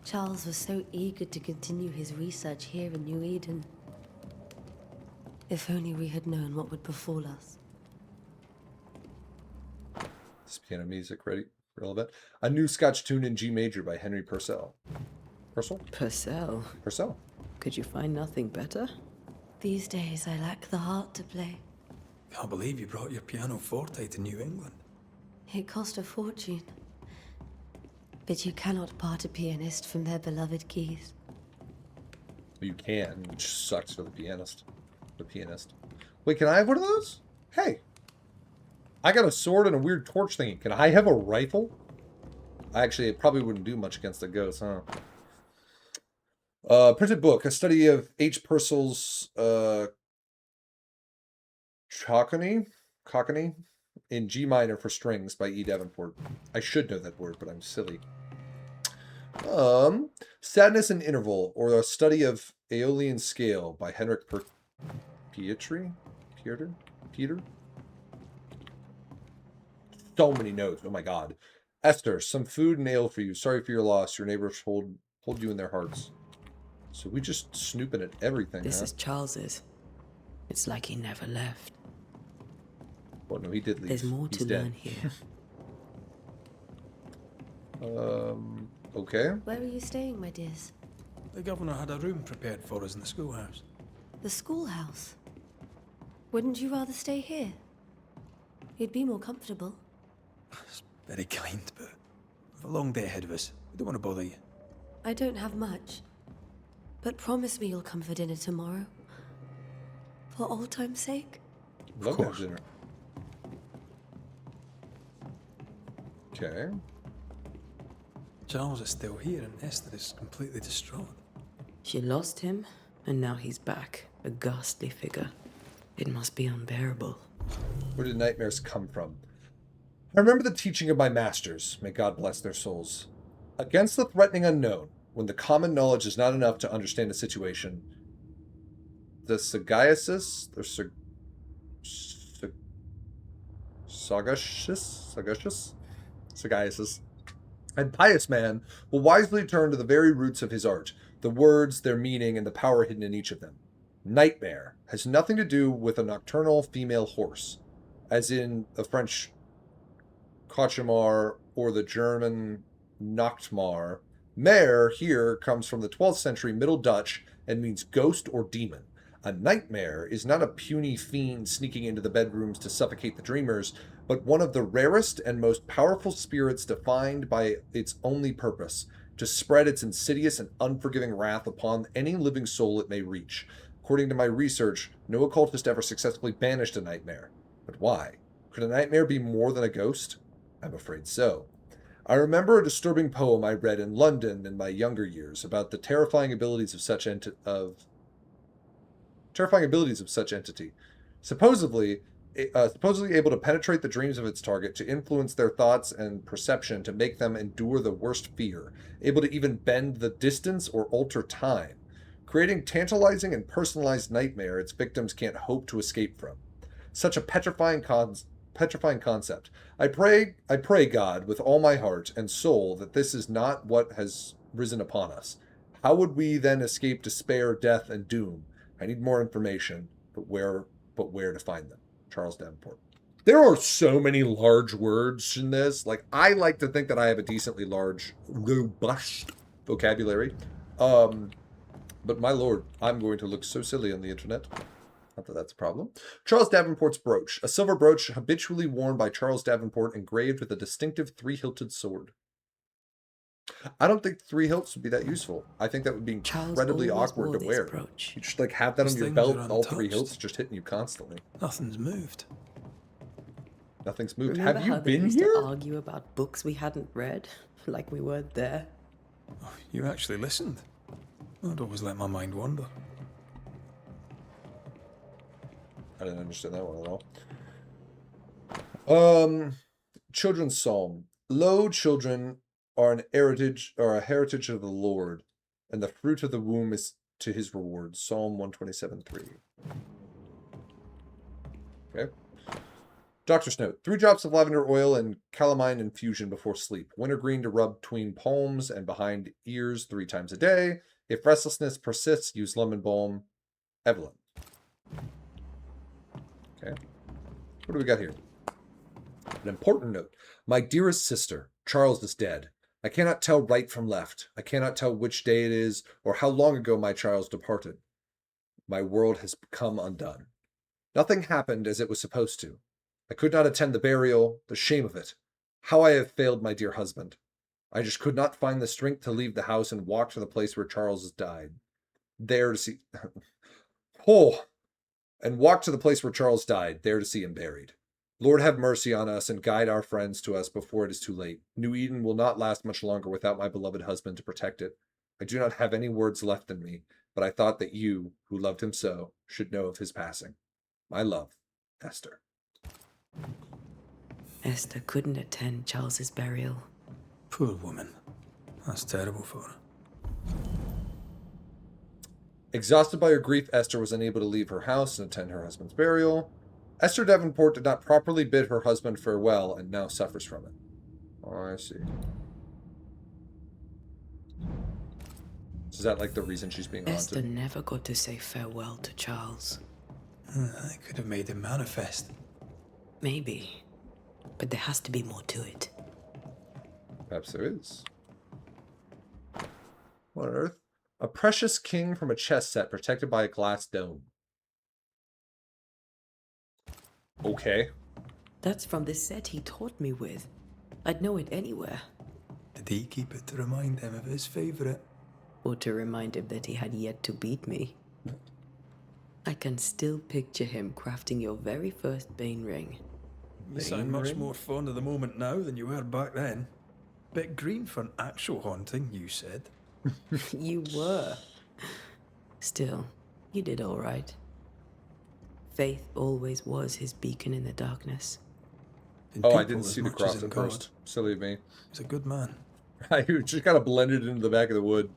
[SPEAKER 9] Charles was so eager to continue his research here in New Eden. If only we had known what would befall us.
[SPEAKER 1] This piano music relevant. A new Scotch tune in G major by Henry Purcell.
[SPEAKER 4] Purcell?
[SPEAKER 1] Purcell.
[SPEAKER 4] Could you find nothing better?
[SPEAKER 9] These days I lack the heart to play.
[SPEAKER 3] Can't believe you brought your pianoforte to New England.
[SPEAKER 9] It cost a fortune. But you cannot part a pianist from their beloved keys.
[SPEAKER 1] You can, which sucks for the pianist. Wait, can I have one of those? Hey. I got a sword and a weird torch thingy. Can I have a rifle? Actually, it probably wouldn't do much against the ghosts, huh? Printed book, a study of H. Purcell's Cockney in G minor for strings by E. Davenport. I should know that word, but I'm silly. Sadness and Interval, or a study of Aeolian Scale by Henrik Peter? so many notes. Oh my god. Esther, some food and ale for you. Sorry for your loss. Your neighbors hold you in their hearts. So we just snooping at everything,
[SPEAKER 4] This
[SPEAKER 1] huh?
[SPEAKER 4] is Charles's. It's like he never left.
[SPEAKER 1] Well, no, he did leave.
[SPEAKER 4] There's more
[SPEAKER 1] He's
[SPEAKER 4] to
[SPEAKER 1] dead.
[SPEAKER 4] learn here.
[SPEAKER 1] Okay.
[SPEAKER 9] Where are you staying, my dears?
[SPEAKER 3] The governor had a room prepared for us in the schoolhouse.
[SPEAKER 9] The schoolhouse. Wouldn't you rather stay here? You'd be more comfortable.
[SPEAKER 3] It's very kind, but we've a long day ahead of us. We don't want to bother you.
[SPEAKER 9] I don't have much. But promise me you'll come for dinner tomorrow. For old time's sake.
[SPEAKER 1] Love to have
[SPEAKER 3] course.
[SPEAKER 1] dinner. Okay.
[SPEAKER 3] Charles is still here and Esther is completely distraught.
[SPEAKER 4] She lost him, and now he's back, a ghastly figure. It must be unbearable.
[SPEAKER 1] Where did nightmares come from? I remember the teaching of my masters, may God bless their souls. Against the threatening unknown, when the common knowledge is not enough to understand a situation, the sagacious, or sagacious, and pious man will wisely turn to the very roots of his art, the words, their meaning, and the power hidden in each of them. Nightmare has nothing to do with a nocturnal female horse, as in the French cauchemar or the German Nachtmar. Mare here comes from the 12th century Middle Dutch and means ghost or demon. A nightmare is not a puny fiend sneaking into the bedrooms to suffocate the dreamers, but one of the rarest and most powerful spirits defined by its only purpose, to spread its insidious and unforgiving wrath upon any living soul it may reach. According to my research, no occultist ever successfully banished a nightmare. But why? Could a nightmare be more than a ghost? I'm afraid so. I remember a disturbing poem I read in London in my younger years about the terrifying abilities of such entity. Supposedly able to penetrate the dreams of its target, to influence their thoughts and perception, to make them endure the worst fear, able to even bend the distance or alter time, creating tantalizing and personalized nightmare its victims can't hope to escape from. Such a petrifying concept. I pray God with all my heart and soul that this is not what has risen upon us. How would we then escape despair, death, and doom? I need more information, but where to find them? Charles Davenport. There are so many large words in this. Like, I like to think that I have a decently large, robust vocabulary. But my lord, I'm going to look so silly on the internet. Not that that's a problem. Charles Davenport's brooch. A silver brooch habitually worn by Charles Davenport, engraved with a distinctive three-hilted sword. I don't think three hilts would be that useful. I think that would be incredibly awkward to wear.
[SPEAKER 4] Brooch.
[SPEAKER 1] You just like have that on your belt with all three hilts just hitting you constantly.
[SPEAKER 3] Nothing's moved.
[SPEAKER 1] Nothing's moved.
[SPEAKER 4] Remember
[SPEAKER 1] Have you
[SPEAKER 4] how they
[SPEAKER 1] been
[SPEAKER 4] used
[SPEAKER 1] here?
[SPEAKER 4] to argue about books we hadn't read, like we weren't there?
[SPEAKER 3] Oh, you actually listened. I'd always let my mind wander.
[SPEAKER 1] I didn't understand that one at all. Children's Psalm. Lo, children are a heritage of the Lord, and the fruit of the womb is to his reward. Psalm 127:3. Okay. Doctor's note. 3 drops of lavender oil and calamine infusion before sleep. Wintergreen to rub between palms and behind ears 3 times a day. If restlessness persists, use lemon balm. Evelyn. Okay. What do we got here? An important note. My dearest sister, Charles is dead. I cannot tell right from left. I cannot tell which day it is or how long ago my Charles departed. My world has become undone. Nothing happened as it was supposed to. I could not attend the burial, the shame of it. How I have failed my dear husband. I just could not find the strength to leave the house and walk to the place where Charles has died. There to see... and walk to the place where Charles died, there to see him buried. Lord, have mercy on us and guide our friends to us before it is too late. New Eden will not last much longer without my beloved husband to protect it. I do not have any words left in me, but I thought that you, who loved him so, should know of his passing. My love, Esther.
[SPEAKER 4] Esther couldn't attend Charles's burial.
[SPEAKER 3] Poor woman. That's terrible for her.
[SPEAKER 1] Exhausted by her grief, Esther was unable to leave her house and attend her husband's burial. Esther Davenport did not properly bid her husband farewell and now suffers from it. Oh, I see. Is that like the reason she's being
[SPEAKER 4] Esther
[SPEAKER 1] haunted?
[SPEAKER 4] never got to say farewell to Charles.
[SPEAKER 3] I could have made him manifest.
[SPEAKER 4] Maybe. But there has to be more to it.
[SPEAKER 1] Perhaps there is. What on earth? A precious king from a chess set protected by a glass dome. Okay.
[SPEAKER 4] That's from the set he taught me with. I'd know it anywhere.
[SPEAKER 3] Did he keep it to remind him of his favourite?
[SPEAKER 4] Or to remind him that he had yet to beat me. I can still picture him crafting your very first Bane ring.
[SPEAKER 3] You sound much more fond of the moment now than you were back then. Bit green for an actual haunting, you said.
[SPEAKER 4] You were. Still, you did all right. Faith always was his beacon in the darkness.
[SPEAKER 1] Oh, I didn't see the cross at first. Silly me.
[SPEAKER 3] He's a good man.
[SPEAKER 1] I just kind of blended into the back of the wood.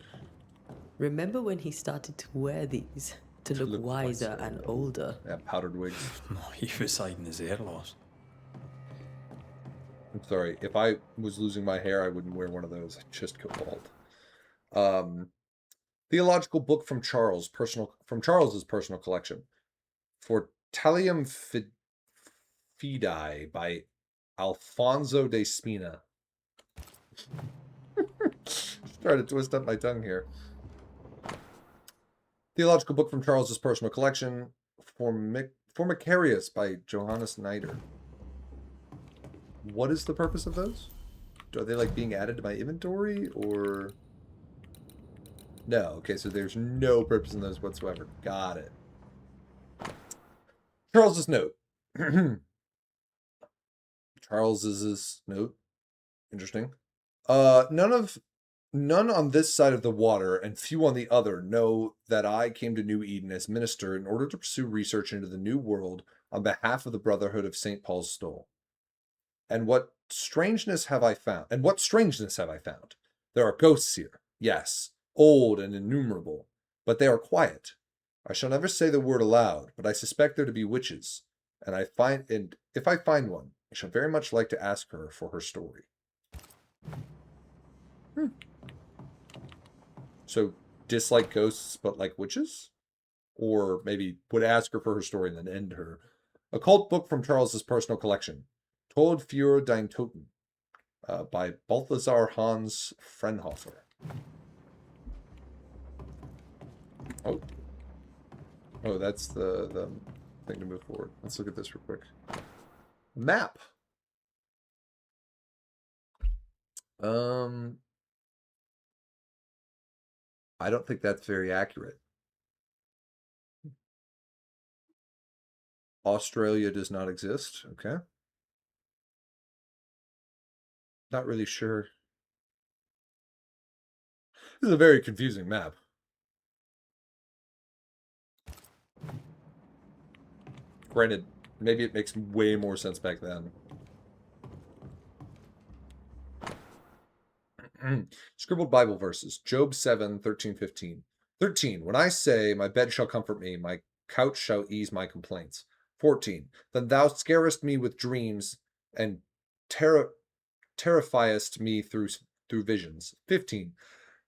[SPEAKER 4] Remember when he started to wear these? To look wiser and older.
[SPEAKER 1] Yeah, powdered wigs.
[SPEAKER 3] No, he was hiding his hair loss.
[SPEAKER 1] I'm sorry. If I was losing my hair, I wouldn't wear one of those. I'd just go bald. Theological book from Charles's personal collection. Fortalium Fidei by Alfonso de Spina. Trying to twist up my tongue here. Theological book from Charles's personal collection. Formicarius by Johannes Nider. What is the purpose of those? Are they like being added to my inventory or... No, okay, so there's no purpose in those whatsoever. Got it. Charles's note. Charles's note. Interesting. None on this side of the water and few on the other know that I came to New Eden as minister in order to pursue research into the new world on behalf of the Brotherhood of St. Paul's Stole. And what strangeness have I found? There are ghosts here, yes, old and innumerable, but they are quiet. I shall never say the word aloud, but I suspect there to be witches, and if I find one, I shall very much like to ask her for her story. So, dislike ghosts, but like witches? Or maybe would ask her for her story and then end her. Occult book from Charles's personal collection. Tod für dein Toten. By Balthasar Hans Frenhofer. Oh, that's the thing to move forward. Let's look at this real quick. Map. I don't think that's very accurate. Australia does not exist. Okay. Not really sure. This is a very confusing map. Granted, maybe it makes way more sense back then. Scribbled Bible verses. Job 7, 13, 15. 13. When I say, my bed shall comfort me, my couch shall ease my complaints. 14. Then thou scarest me with dreams, and terrifiest me through visions. 15.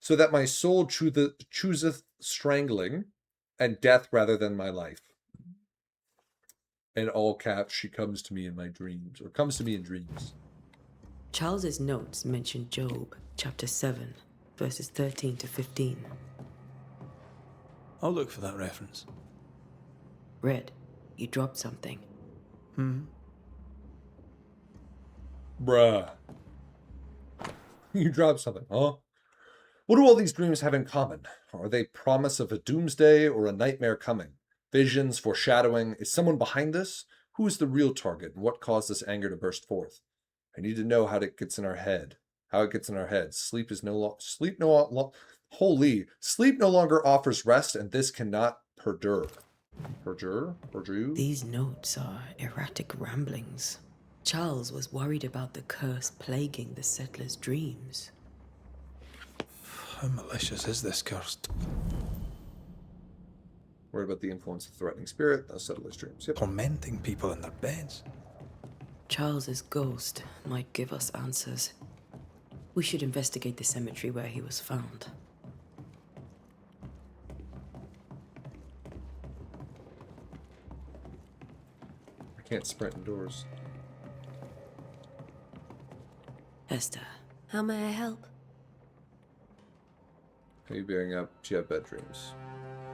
[SPEAKER 1] So that my soul chooseth strangling, and death rather than my life. In all caps, she comes to me in my dreams, or comes to me in dreams.
[SPEAKER 4] Charles's notes mention Job, chapter 7, verses 13 to 15.
[SPEAKER 3] I'll look for that reference.
[SPEAKER 4] Red, you dropped something.
[SPEAKER 1] Bruh. You dropped something, huh? What do all these dreams have in common? Are they promise of a doomsday or a nightmare coming? Visions, foreshadowing? Is someone behind this? Who is the real target, and what caused this anger to burst forth? I need to know how it gets in our head. Sleep no longer offers rest, and this cannot perdure. Perdure?
[SPEAKER 4] These notes are erratic ramblings. Charles was worried about the curse plaguing the settlers' dreams.
[SPEAKER 3] How malicious is this curse?
[SPEAKER 1] Worried about the influence of threatening spirit. They'll settle his dreams. Yep.
[SPEAKER 3] Tormenting people in their beds.
[SPEAKER 4] Charles's ghost might give us answers. We should investigate the cemetery where he was found.
[SPEAKER 1] I can't sprint indoors.
[SPEAKER 4] Esther.
[SPEAKER 9] How may I help?
[SPEAKER 1] Are you bearing up? Do you have bad dreams?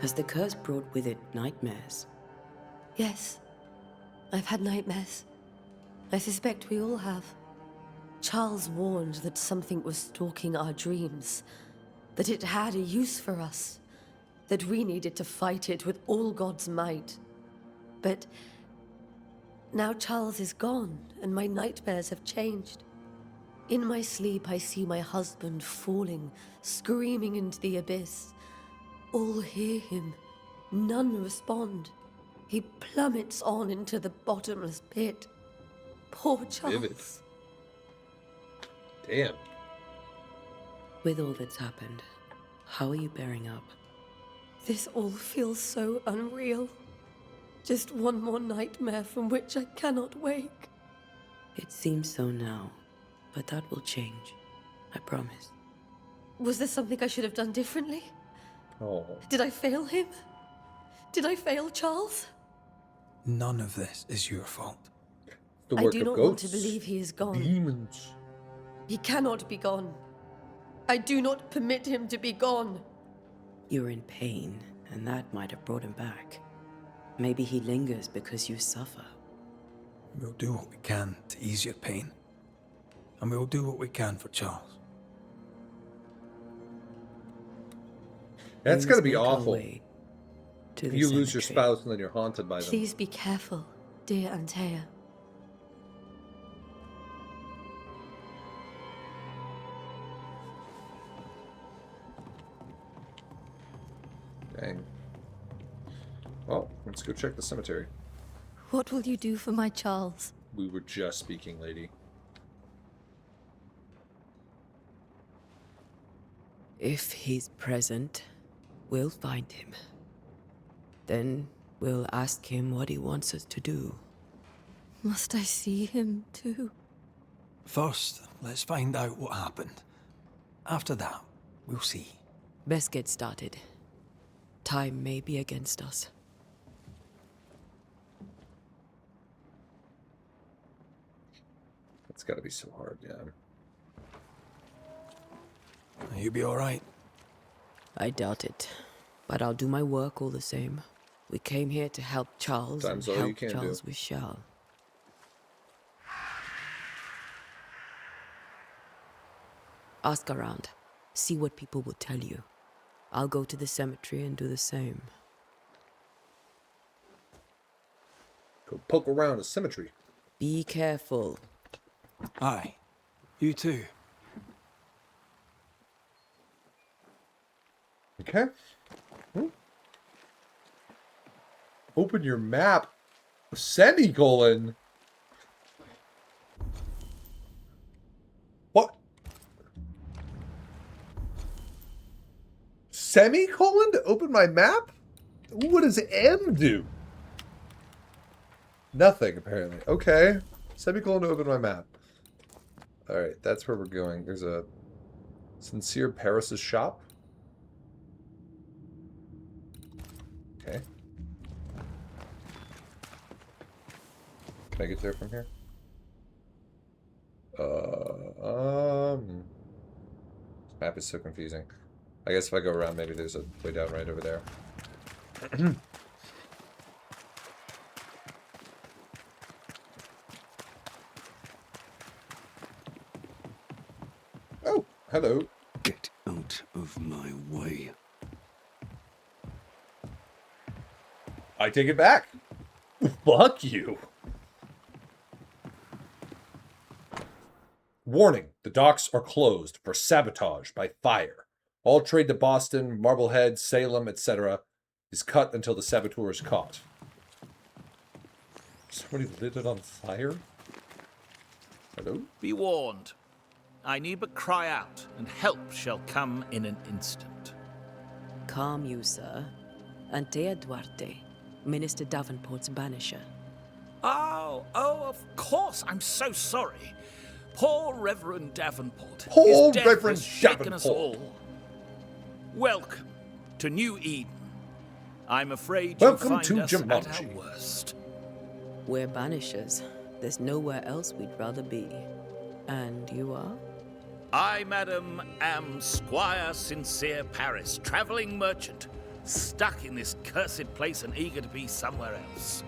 [SPEAKER 4] Has the curse brought with it nightmares?
[SPEAKER 9] Yes. I've had nightmares. I suspect we all have. Charles warned that something was stalking our dreams, that it had a use for us, that we needed to fight it with all God's might. But now Charles is gone, and my nightmares have changed. In my sleep, I see my husband falling, screaming into the abyss. All hear him. None respond. He plummets on into the bottomless pit. Poor Charles.
[SPEAKER 1] Vivid. Damn.
[SPEAKER 4] With all that's happened, how are you bearing up?
[SPEAKER 9] This all feels so unreal. Just one more nightmare from which I cannot wake.
[SPEAKER 4] It seems so now, but that will change. I promise.
[SPEAKER 9] Was there something I should have done differently?
[SPEAKER 1] Oh.
[SPEAKER 9] Did I fail him? Did I fail Charles?
[SPEAKER 3] None of this is your fault.
[SPEAKER 1] The
[SPEAKER 9] I
[SPEAKER 1] work
[SPEAKER 9] do
[SPEAKER 1] of
[SPEAKER 9] not
[SPEAKER 1] ghosts.
[SPEAKER 9] want to believe he is gone.
[SPEAKER 1] Demons.
[SPEAKER 9] He cannot be gone. I do not permit him to be gone.
[SPEAKER 4] You're in pain, and that might have brought him back. Maybe he lingers because you suffer.
[SPEAKER 3] We'll do what we can to ease your pain. And we'll do what we can for Charles.
[SPEAKER 1] That's
[SPEAKER 4] We
[SPEAKER 1] gotta
[SPEAKER 4] must
[SPEAKER 1] be
[SPEAKER 4] make our
[SPEAKER 1] awful.
[SPEAKER 4] way to the
[SPEAKER 1] You lose your
[SPEAKER 4] cemetery.
[SPEAKER 1] spouse and then you're haunted by them.
[SPEAKER 9] Please be careful, dear Antea.
[SPEAKER 1] Dang. Well, let's go check the cemetery.
[SPEAKER 9] What will you do for my Charles?
[SPEAKER 1] We were just speaking, lady.
[SPEAKER 4] If he's present, we'll find him. Then we'll ask him what he wants us to do.
[SPEAKER 9] Must I see him too?
[SPEAKER 3] First, let's find out what happened. After that, we'll see.
[SPEAKER 4] Best get started. Time may be against us.
[SPEAKER 1] It's gotta be so hard, yeah.
[SPEAKER 3] You'll be all right.
[SPEAKER 4] I doubt it, but I'll do my work all the same. We came here to help Charles,
[SPEAKER 1] Time's
[SPEAKER 4] and
[SPEAKER 1] all you
[SPEAKER 4] help
[SPEAKER 1] can do.
[SPEAKER 4] Charles we shall. Ask around. See what people will tell you. I'll go to the cemetery and do the same.
[SPEAKER 1] Go poke around a cemetery.
[SPEAKER 4] Be careful.
[SPEAKER 3] Aye. You too.
[SPEAKER 1] Okay. Open your map. Semicolon. What? Semicolon to open my map? What does M do? Nothing, apparently. Okay. Semicolon to open my map. Alright, that's where we're going. There's a Sincere Paris's shop. Okay. Can I get there from here? This map is so confusing. I guess if I go around, maybe there's a way down right over there. Oh, hello.
[SPEAKER 10] Get out of my way.
[SPEAKER 1] I take it back. Fuck you. Warning, the docks are closed for sabotage by fire. All trade to Boston, Marblehead, Salem, etc. is cut until the saboteur is caught. Somebody lit it on fire? Hello?
[SPEAKER 11] Be warned. I need but cry out, and help shall come in an instant.
[SPEAKER 4] Calm you, sir. Antea Duarte, Minister Davenport's banisher.
[SPEAKER 11] Oh, of course. I'm so sorry. Poor Reverend Davenport.
[SPEAKER 1] Poor
[SPEAKER 11] His death
[SPEAKER 1] Reverend
[SPEAKER 11] has shaken us
[SPEAKER 1] Davenport.
[SPEAKER 11] all. Welcome to New Eden. I'm afraid
[SPEAKER 1] Welcome
[SPEAKER 11] you'll
[SPEAKER 1] to
[SPEAKER 11] find us at our
[SPEAKER 1] Jumanji.
[SPEAKER 11] worst.
[SPEAKER 4] We're Banishers. There's nowhere else we'd rather be. And you are?
[SPEAKER 11] I, madam, am Squire Sincere Paris, travelling merchant, stuck in this cursed place and eager to be somewhere else.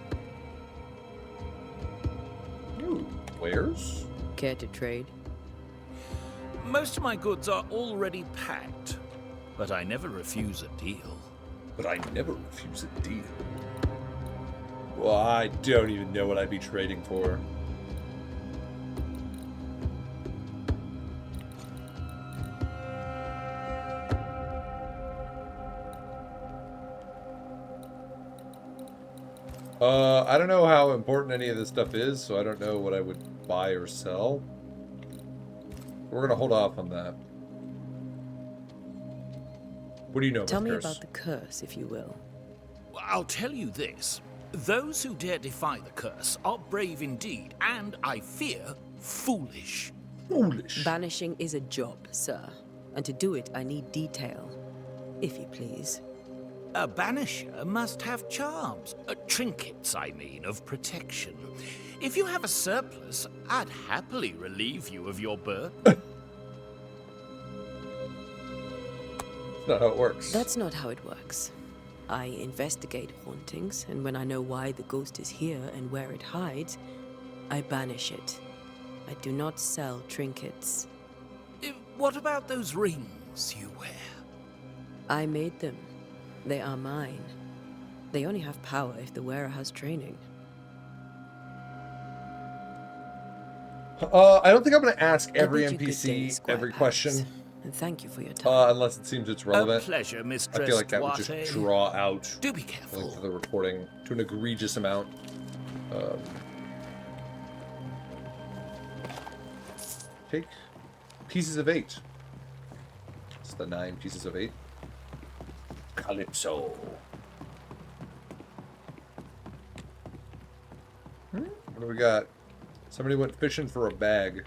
[SPEAKER 1] Ooh, wares?
[SPEAKER 4] Care to trade?
[SPEAKER 11] Most of my goods are already packed, but I never refuse a deal.
[SPEAKER 1] But I never refuse a deal. Well, I don't even know what I'd be trading for. I don't know how important any of this stuff is, so I don't know what I would buy or sell. We're gonna hold off on that. What do you know
[SPEAKER 4] Tell
[SPEAKER 1] about
[SPEAKER 4] me
[SPEAKER 1] the curse?
[SPEAKER 4] about the curse, if you will.
[SPEAKER 11] I'll tell you this. Those who dare defy the curse are brave indeed, and, I fear, foolish.
[SPEAKER 1] Foolish.
[SPEAKER 4] Banishing is a job, sir. And to do it, I need detail. If you please.
[SPEAKER 11] A banisher must have charms. Trinkets, I mean, of protection. If you have a surplus, I'd happily relieve you of your burden.
[SPEAKER 1] That's not how it works.
[SPEAKER 4] That's not how it works. I investigate hauntings, and when I know why the ghost is here and where it hides, I banish it. I do not sell trinkets.
[SPEAKER 11] What about those rings you wear?
[SPEAKER 4] I made them. They are mine. They only have power if the wearer has training.
[SPEAKER 1] I don't think I'm going to ask
[SPEAKER 4] I
[SPEAKER 1] every
[SPEAKER 4] bid you good day,
[SPEAKER 1] NPC
[SPEAKER 4] Squire
[SPEAKER 1] every
[SPEAKER 4] Paris,
[SPEAKER 1] question.
[SPEAKER 4] And thank you for your time.
[SPEAKER 1] Unless it seems it's relevant.
[SPEAKER 11] A pleasure, Mistress
[SPEAKER 1] I feel like that would
[SPEAKER 11] Duarte.
[SPEAKER 1] just draw out
[SPEAKER 11] Do be careful.
[SPEAKER 1] for the recording to an egregious amount. Take pieces of 8. It's the 9 pieces of 8. Calypso. What do we got? Somebody went fishing for a bag.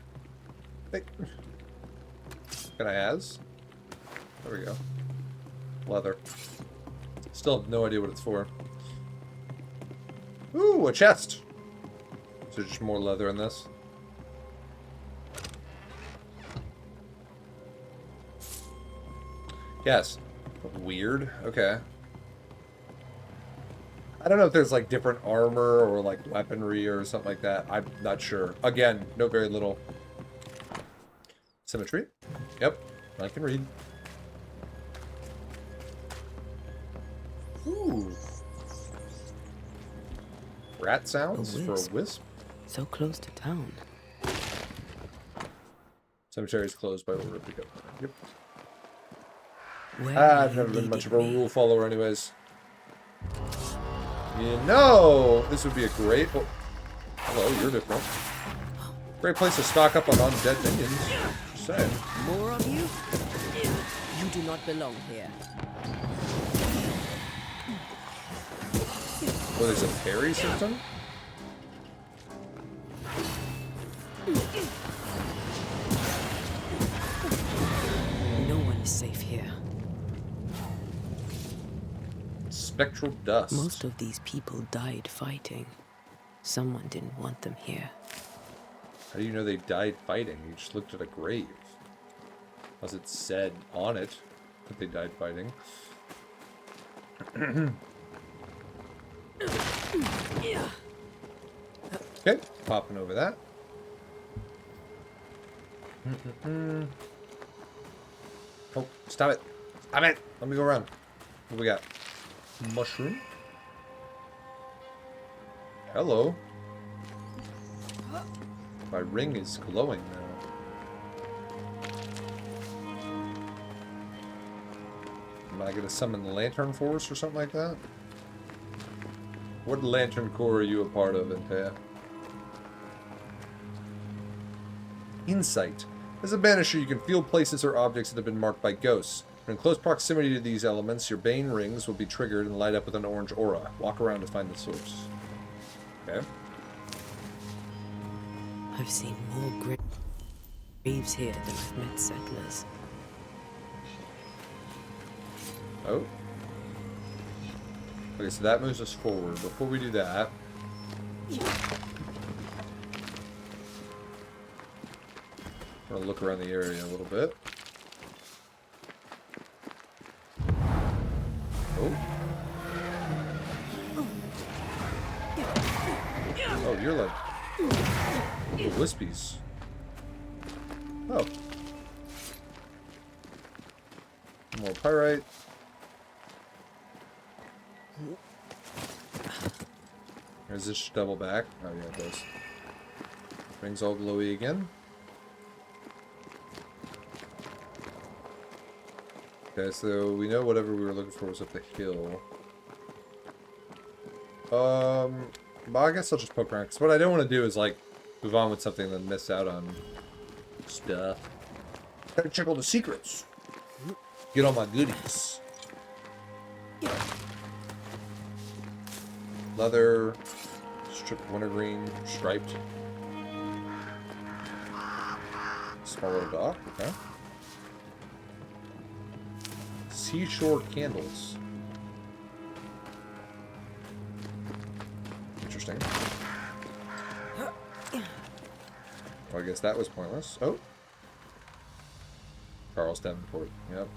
[SPEAKER 1] Hey. Can I ask? There we go. Leather. Still have no idea what it's for. Ooh, a chest. Is there just more leather in this? Yes. Weird. Okay. I don't know if there's like different armor or like weaponry or something like that. I'm not sure. Again, know very little. Symmetry. Yep. I can read. Ooh. Rat sounds for a wisp.
[SPEAKER 4] So close to town.
[SPEAKER 1] Cemetery is closed by order of the governor. Yep.
[SPEAKER 4] Where
[SPEAKER 1] I've never been much of a rule follower anyways. You know, this would be a great... Oh, hello, you're different. Great place to stock up on undead minions. Just saying.
[SPEAKER 4] More of you? You do not belong here.
[SPEAKER 1] Oh, there's a parry system?
[SPEAKER 4] No one is safe here.
[SPEAKER 1] Spectral dust.
[SPEAKER 4] Most of these people died fighting. Someone didn't want them here.
[SPEAKER 1] How do you know they died fighting? You just looked at a grave. As it said on it that they died fighting. Okay, popping over that. Oh, stop it. Stop it. Let me go around. What do we got? Mushroom. Hello. My ring is glowing now. Am I gonna summon the Lantern Force or something like that? What Lantern Corps are you a part of, Antea? Insight. As a banisher, you can feel places or objects that have been marked by ghosts. In close proximity to these elements, your Bane rings will be triggered and light up with an orange aura. Walk around to find the source. Okay.
[SPEAKER 4] I've seen more graves here than I've met settlers.
[SPEAKER 1] Oh. Okay, so that moves us forward. Before we do that... I'm going to look around the area a little bit. Oh. Oh, you're like... little wispies. Oh. More pyrite. Or does this double back? Oh yeah, it does. Rings all glowy again. Okay, so we know whatever we were looking for was up the hill. But I guess I'll just poke around, because what I don't want to do is, like, move on with something and then miss out on stuff. Gotta check all the secrets. Get all my goodies. Leather, strip wintergreen, striped. Small little dock, okay. Seashore candles. Interesting. Well, I guess that was pointless. Oh. Charles Davenport, yep.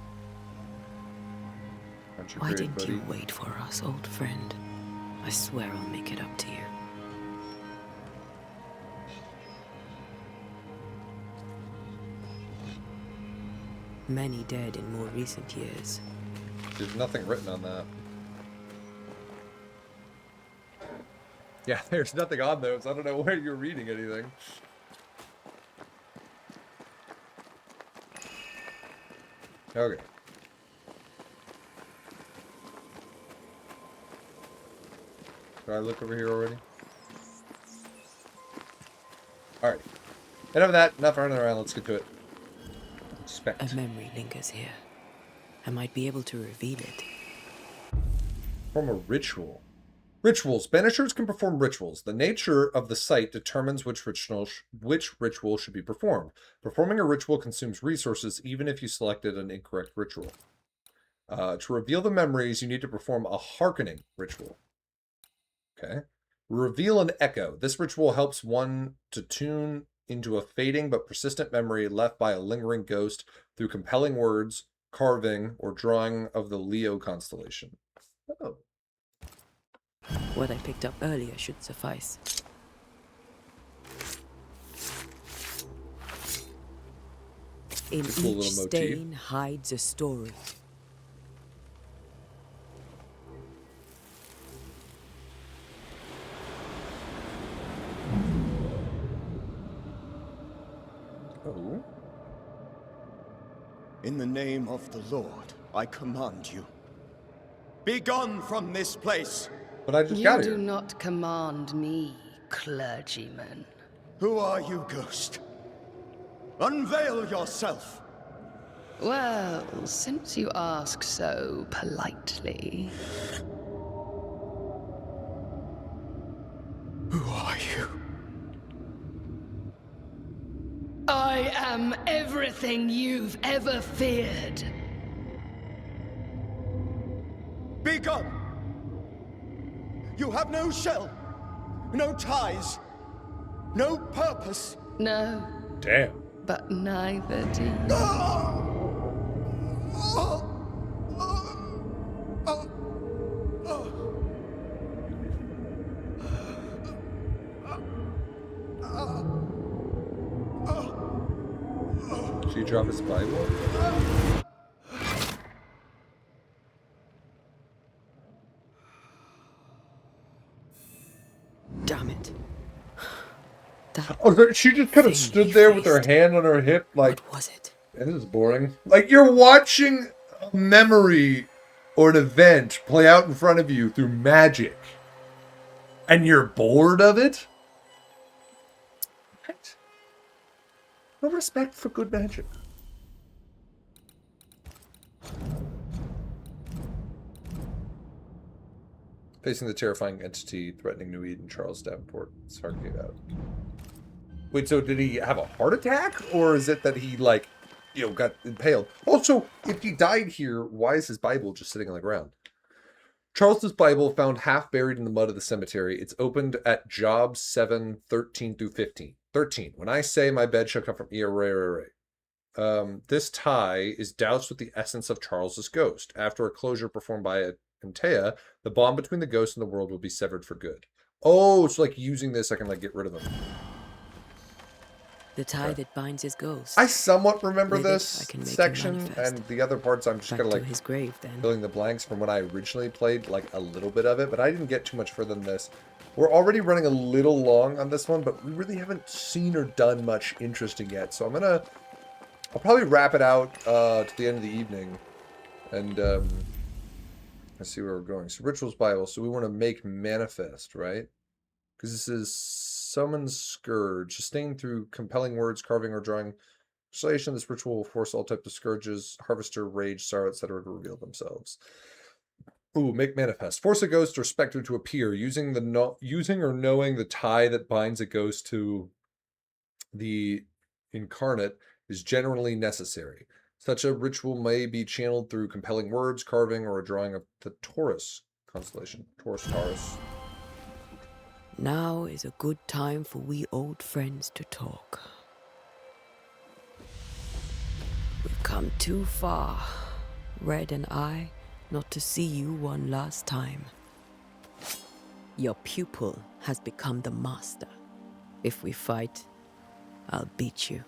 [SPEAKER 4] Why didn't you wait for us, old friend? I swear I'll make it up to you. Many dead in more recent years.
[SPEAKER 1] There's nothing written on that. Yeah, there's nothing on those. I don't know where you're reading anything. Okay. Did I look over here already? Alright. Enough of that. Enough running around. Let's get to it. Inspect.
[SPEAKER 4] A memory lingers here. I might be able to reveal it.
[SPEAKER 1] Perform a ritual. Rituals. Banishers can perform rituals. The nature of the site determines which ritual should be performed. Performing a ritual consumes resources even if you selected an incorrect ritual. To reveal the memories, you need to perform a hearkening ritual. Okay. Reveal an echo. This ritual helps one to tune into a fading but persistent memory left by a lingering ghost through compelling words, carving, or drawing of the Leo constellation. Oh.
[SPEAKER 4] What I picked up earlier should suffice. In each stain hides a story.
[SPEAKER 1] Oh.
[SPEAKER 5] In the name of the Lord, I command you. Be gone from this place!
[SPEAKER 1] But I just got
[SPEAKER 12] You
[SPEAKER 1] here.
[SPEAKER 12] do not command me, clergyman.
[SPEAKER 5] Who are you, ghost? Unveil yourself!
[SPEAKER 12] Well, since you ask so politely.
[SPEAKER 5] Who are you?
[SPEAKER 12] I am everything you've ever feared.
[SPEAKER 5] Be gone! You have no shell, no ties, no purpose.
[SPEAKER 12] No.
[SPEAKER 1] Damn.
[SPEAKER 12] But neither do you.
[SPEAKER 1] Did he drop his Bible?
[SPEAKER 4] Damn it.
[SPEAKER 1] Oh, she just kind of stood there with her hand on her hip, like...
[SPEAKER 4] What was it?
[SPEAKER 1] This is boring. Like, you're watching a memory or an event play out in front of you through magic. And you're bored of it? What? No respect for good magic. Facing the terrifying entity threatening New Eden, Charles Davenport. It's hard to get out. Wait, so did he have a heart attack? Or is it that he, like, you know, got impaled? Also, if he died here, why is his Bible just sitting on the ground? Charles's Bible found half buried in the mud of the cemetery. It's opened at Job 7:13 through 15. 13. When I say my bed shall come from this tie is doused with the essence of Charles's ghost. After a closure performed by Antea, the bond between the ghost and the world will be severed for good. Oh, it's like using this, I can like get rid of them.
[SPEAKER 4] The tie that binds his ghost.
[SPEAKER 1] I somewhat remember
[SPEAKER 4] With
[SPEAKER 1] this
[SPEAKER 4] it, I can make
[SPEAKER 1] section,
[SPEAKER 4] him manifest.
[SPEAKER 1] and the other parts I'm just
[SPEAKER 4] Back
[SPEAKER 1] kind of
[SPEAKER 4] to
[SPEAKER 1] like
[SPEAKER 4] his grave, then.
[SPEAKER 1] filling the blanks from when I originally played, like a little bit of it, but I didn't get too much further than this. We're already running a little long on this one, but we really haven't seen or done much interesting yet, so I'll probably wrap it out to the end of the evening, and let's see where we're going. So Rituals Bible, so we want to make manifest, right? Because this is Summon Scourge. Sustained through compelling words, carving, or drawing persuasion, this ritual will force all types of scourges, harvester, rage, sorrow, etc. to reveal themselves. Ooh, make manifest. Force a ghost or specter to appear, using or knowing the tie that binds a ghost to the incarnate is generally necessary. Such a ritual may be channeled through compelling words, carving, or a drawing of the Taurus constellation. Taurus.
[SPEAKER 4] Now is a good time for we old friends to talk. We've come too far, Red and I, not to see you one last time. Your pupil has become the master. If we fight, I'll beat you.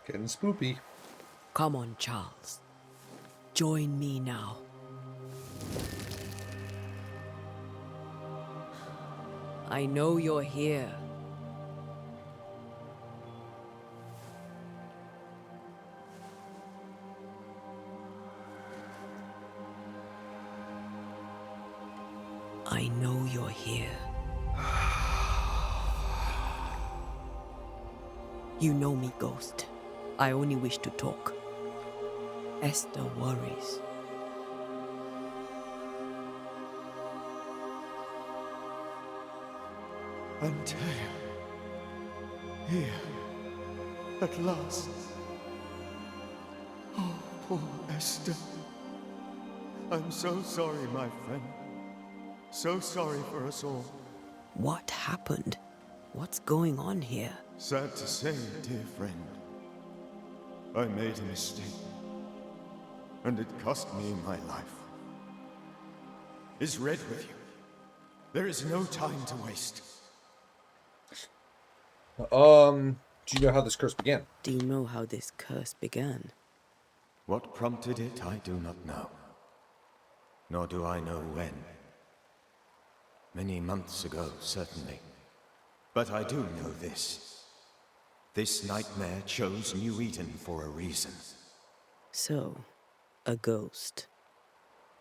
[SPEAKER 1] Getting spoopy.
[SPEAKER 4] Come on, Charles. Join me now. I know you're here. I know you're here. You know me, Ghost. I only wish to talk. Esther worries.
[SPEAKER 6] Antea. Here. At last. Oh, poor Esther. I'm so sorry, my friend. So sorry for us all.
[SPEAKER 4] What happened? What's going on here?
[SPEAKER 6] Sad to say, dear friend. I made a mistake. And it cost me my life. Is Red with you? There is no time to waste.
[SPEAKER 1] Do you know how this curse began?
[SPEAKER 4] Do you know how this curse began?
[SPEAKER 5] What prompted it, I do not know. Nor do I know when. Many months ago, certainly. But I do know this. This nightmare chose New Eden for a reason.
[SPEAKER 4] So, a ghost.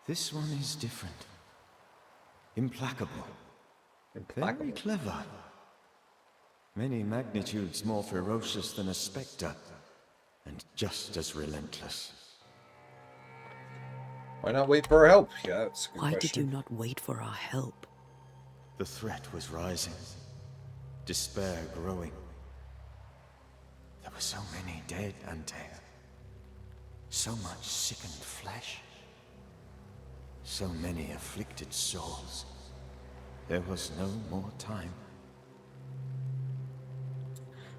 [SPEAKER 5] This one is different. Implacable. Very clever. Many magnitudes more ferocious than a spectre, and just as relentless.
[SPEAKER 1] Why not wait for our help? Yeah, that's a good
[SPEAKER 4] Why
[SPEAKER 1] question.
[SPEAKER 4] did you not wait for our help?
[SPEAKER 5] The threat was rising. Despair growing. There were so many dead, Antea. So much sickened flesh. So many afflicted souls. There was no more time.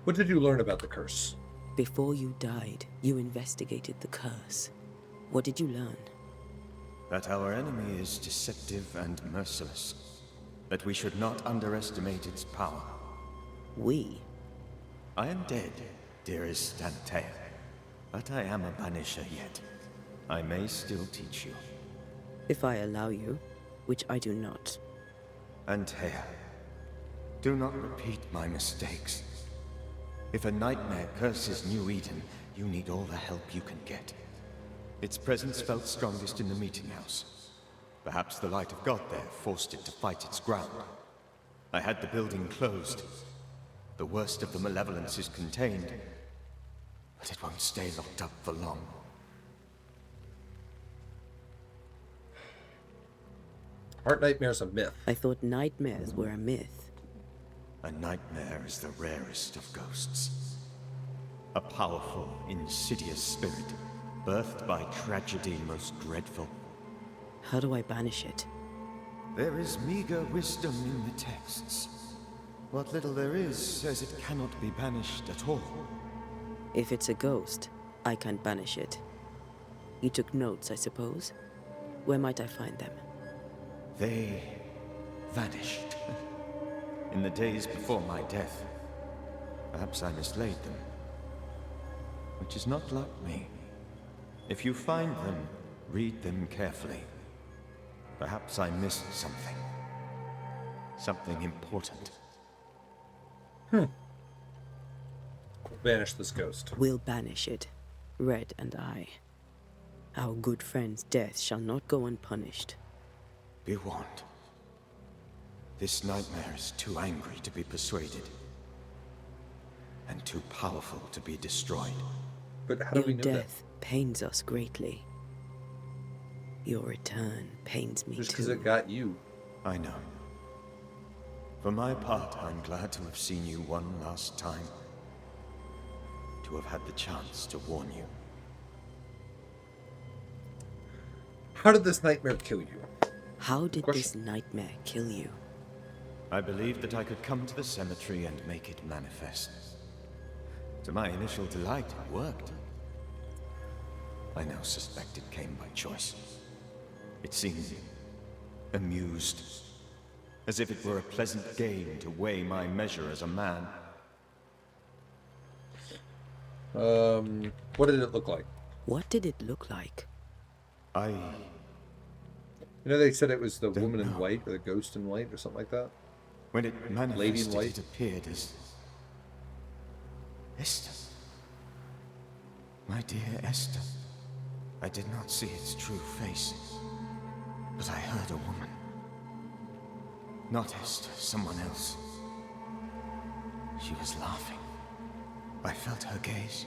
[SPEAKER 1] What did you learn about the curse?
[SPEAKER 4] Before you died, you investigated the curse. What did you learn?
[SPEAKER 5] That our enemy is deceptive and merciless. That we should not underestimate its power.
[SPEAKER 4] We?
[SPEAKER 5] I am dead, dearest Antea. But I am a Banisher yet. I may still teach you.
[SPEAKER 4] If I allow you, which I do not.
[SPEAKER 5] Antea, do not repeat my mistakes. If a nightmare curses New Eden, you need all the help you can get. Its presence felt strongest in the meeting house. Perhaps the light of God there forced it to fight its ground. I had the building closed. The worst of the malevolence is contained, but it won't stay locked up for long.
[SPEAKER 1] Aren't nightmares a myth?
[SPEAKER 4] I thought nightmares were a myth.
[SPEAKER 5] A nightmare is the rarest of ghosts. A powerful, insidious spirit, birthed by tragedy most dreadful.
[SPEAKER 4] How do I banish it?
[SPEAKER 5] There is meager wisdom in the texts. What little there is says it cannot be banished at all.
[SPEAKER 4] If it's a ghost, I can't banish it. You took notes, I suppose? Where might I find them?
[SPEAKER 5] They vanished. In the days before my death. Perhaps I mislaid them. Which is not like me. If you find them, read them carefully. Perhaps I missed something. Something important.
[SPEAKER 1] Banish this ghost.
[SPEAKER 4] We'll banish it, Red and I. Our good friend's death shall not go unpunished.
[SPEAKER 5] Be warned. This nightmare is too angry to be persuaded. And too powerful to be destroyed.
[SPEAKER 1] But how do we
[SPEAKER 4] Your
[SPEAKER 1] know that?
[SPEAKER 4] death pains us greatly. Your return pains me
[SPEAKER 1] Just
[SPEAKER 4] too.
[SPEAKER 1] because it got you.
[SPEAKER 5] I know. For my part, I'm glad to have seen you one last time. To have had the chance to warn you.
[SPEAKER 1] How did this nightmare kill you?
[SPEAKER 4] How did this nightmare kill you?
[SPEAKER 5] I believed that I could come to the cemetery and make it manifest. To my initial delight, it worked. I now suspect it came by choice. It seemed amused, as if it were a pleasant game to weigh my measure as a man.
[SPEAKER 1] What did it look like?
[SPEAKER 4] What did it look like?
[SPEAKER 1] You know, they said it was the woman in white, or the ghost in white, or something like that?
[SPEAKER 5] When it manifested,
[SPEAKER 1] Lady in white?
[SPEAKER 5] it appeared as Esther. My dear Esther. I did not see its true face, but I heard a woman. Not Esther, someone else. She was laughing. I felt her gaze.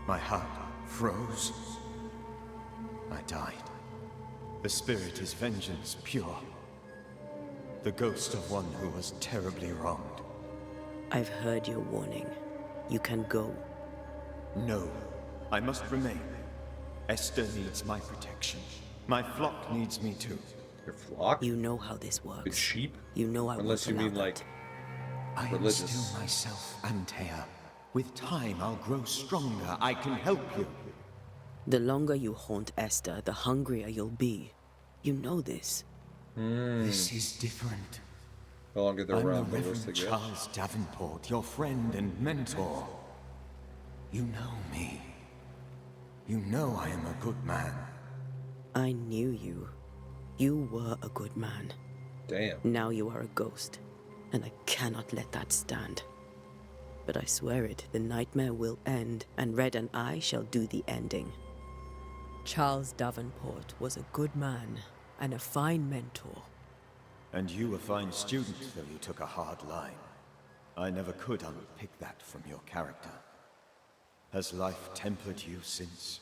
[SPEAKER 5] My heart froze. I died. The spirit is vengeance pure. The ghost of one who was terribly wronged.
[SPEAKER 4] I've heard your warning. You can go.
[SPEAKER 5] No, I must remain. Esther needs my protection. My flock needs me too.
[SPEAKER 1] Your flock?
[SPEAKER 4] You know how this works.
[SPEAKER 1] It's sheep?
[SPEAKER 4] You know I
[SPEAKER 1] Unless you
[SPEAKER 4] won't allow
[SPEAKER 1] mean like
[SPEAKER 4] that.
[SPEAKER 5] I am
[SPEAKER 1] religious.
[SPEAKER 5] still myself, Antea. With time, I'll grow stronger. I can help you.
[SPEAKER 4] The longer you haunt Esther, the hungrier you'll be. You know this.
[SPEAKER 5] This is different.
[SPEAKER 1] The longer they're
[SPEAKER 5] I'm
[SPEAKER 1] around,
[SPEAKER 5] the
[SPEAKER 1] the worse they
[SPEAKER 5] Reverend
[SPEAKER 1] get.
[SPEAKER 5] Charles Davenport, your friend and mentor. You know me. You know I am a good man.
[SPEAKER 4] I knew you. You were a good man.
[SPEAKER 1] Damn.
[SPEAKER 4] Now you are a ghost, and I cannot let that stand. But I swear it, the nightmare will end, and Red and I shall do the ending. Charles Davenport was a good man and a fine mentor.
[SPEAKER 5] And you a fine student, though you took a hard line. I never could unpick that from your character. Has life tempered you since?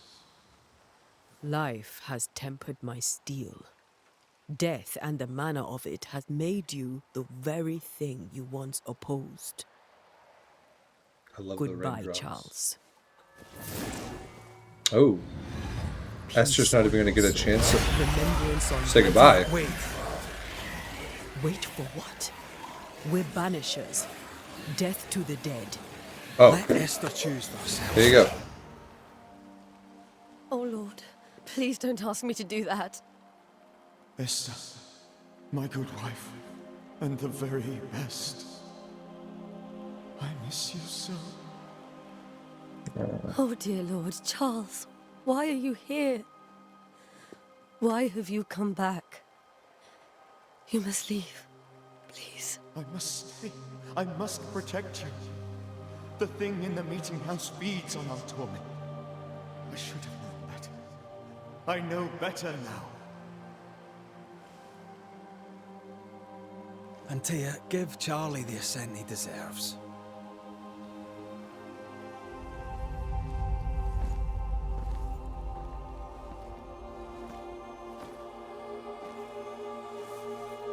[SPEAKER 4] Life has tempered my steel. Death and the manner of it has made you the very thing you once opposed.
[SPEAKER 1] I love
[SPEAKER 4] Goodbye,
[SPEAKER 1] the raindrops.
[SPEAKER 4] Charles.
[SPEAKER 1] Oh. Esther's not even going to get a chance to
[SPEAKER 4] Remembrance on
[SPEAKER 1] say goodbye.
[SPEAKER 3] Wait.
[SPEAKER 4] Wait for what? We're Banishers. Death to the dead.
[SPEAKER 1] Oh,
[SPEAKER 3] Let Esther choose for herself.
[SPEAKER 1] there you go.
[SPEAKER 9] Oh, Lord. Please don't ask me to do that.
[SPEAKER 5] Esther, my good wife, and the very best. I miss you so.
[SPEAKER 9] Oh, dear Lord. Charles, why are you here? Why have you come back? You must leave. Please.
[SPEAKER 5] I must stay. I must protect you. The thing in the meeting house feeds on our torment. I should have known better. I know better now.
[SPEAKER 3] Antea, give Charlie the ascent he deserves.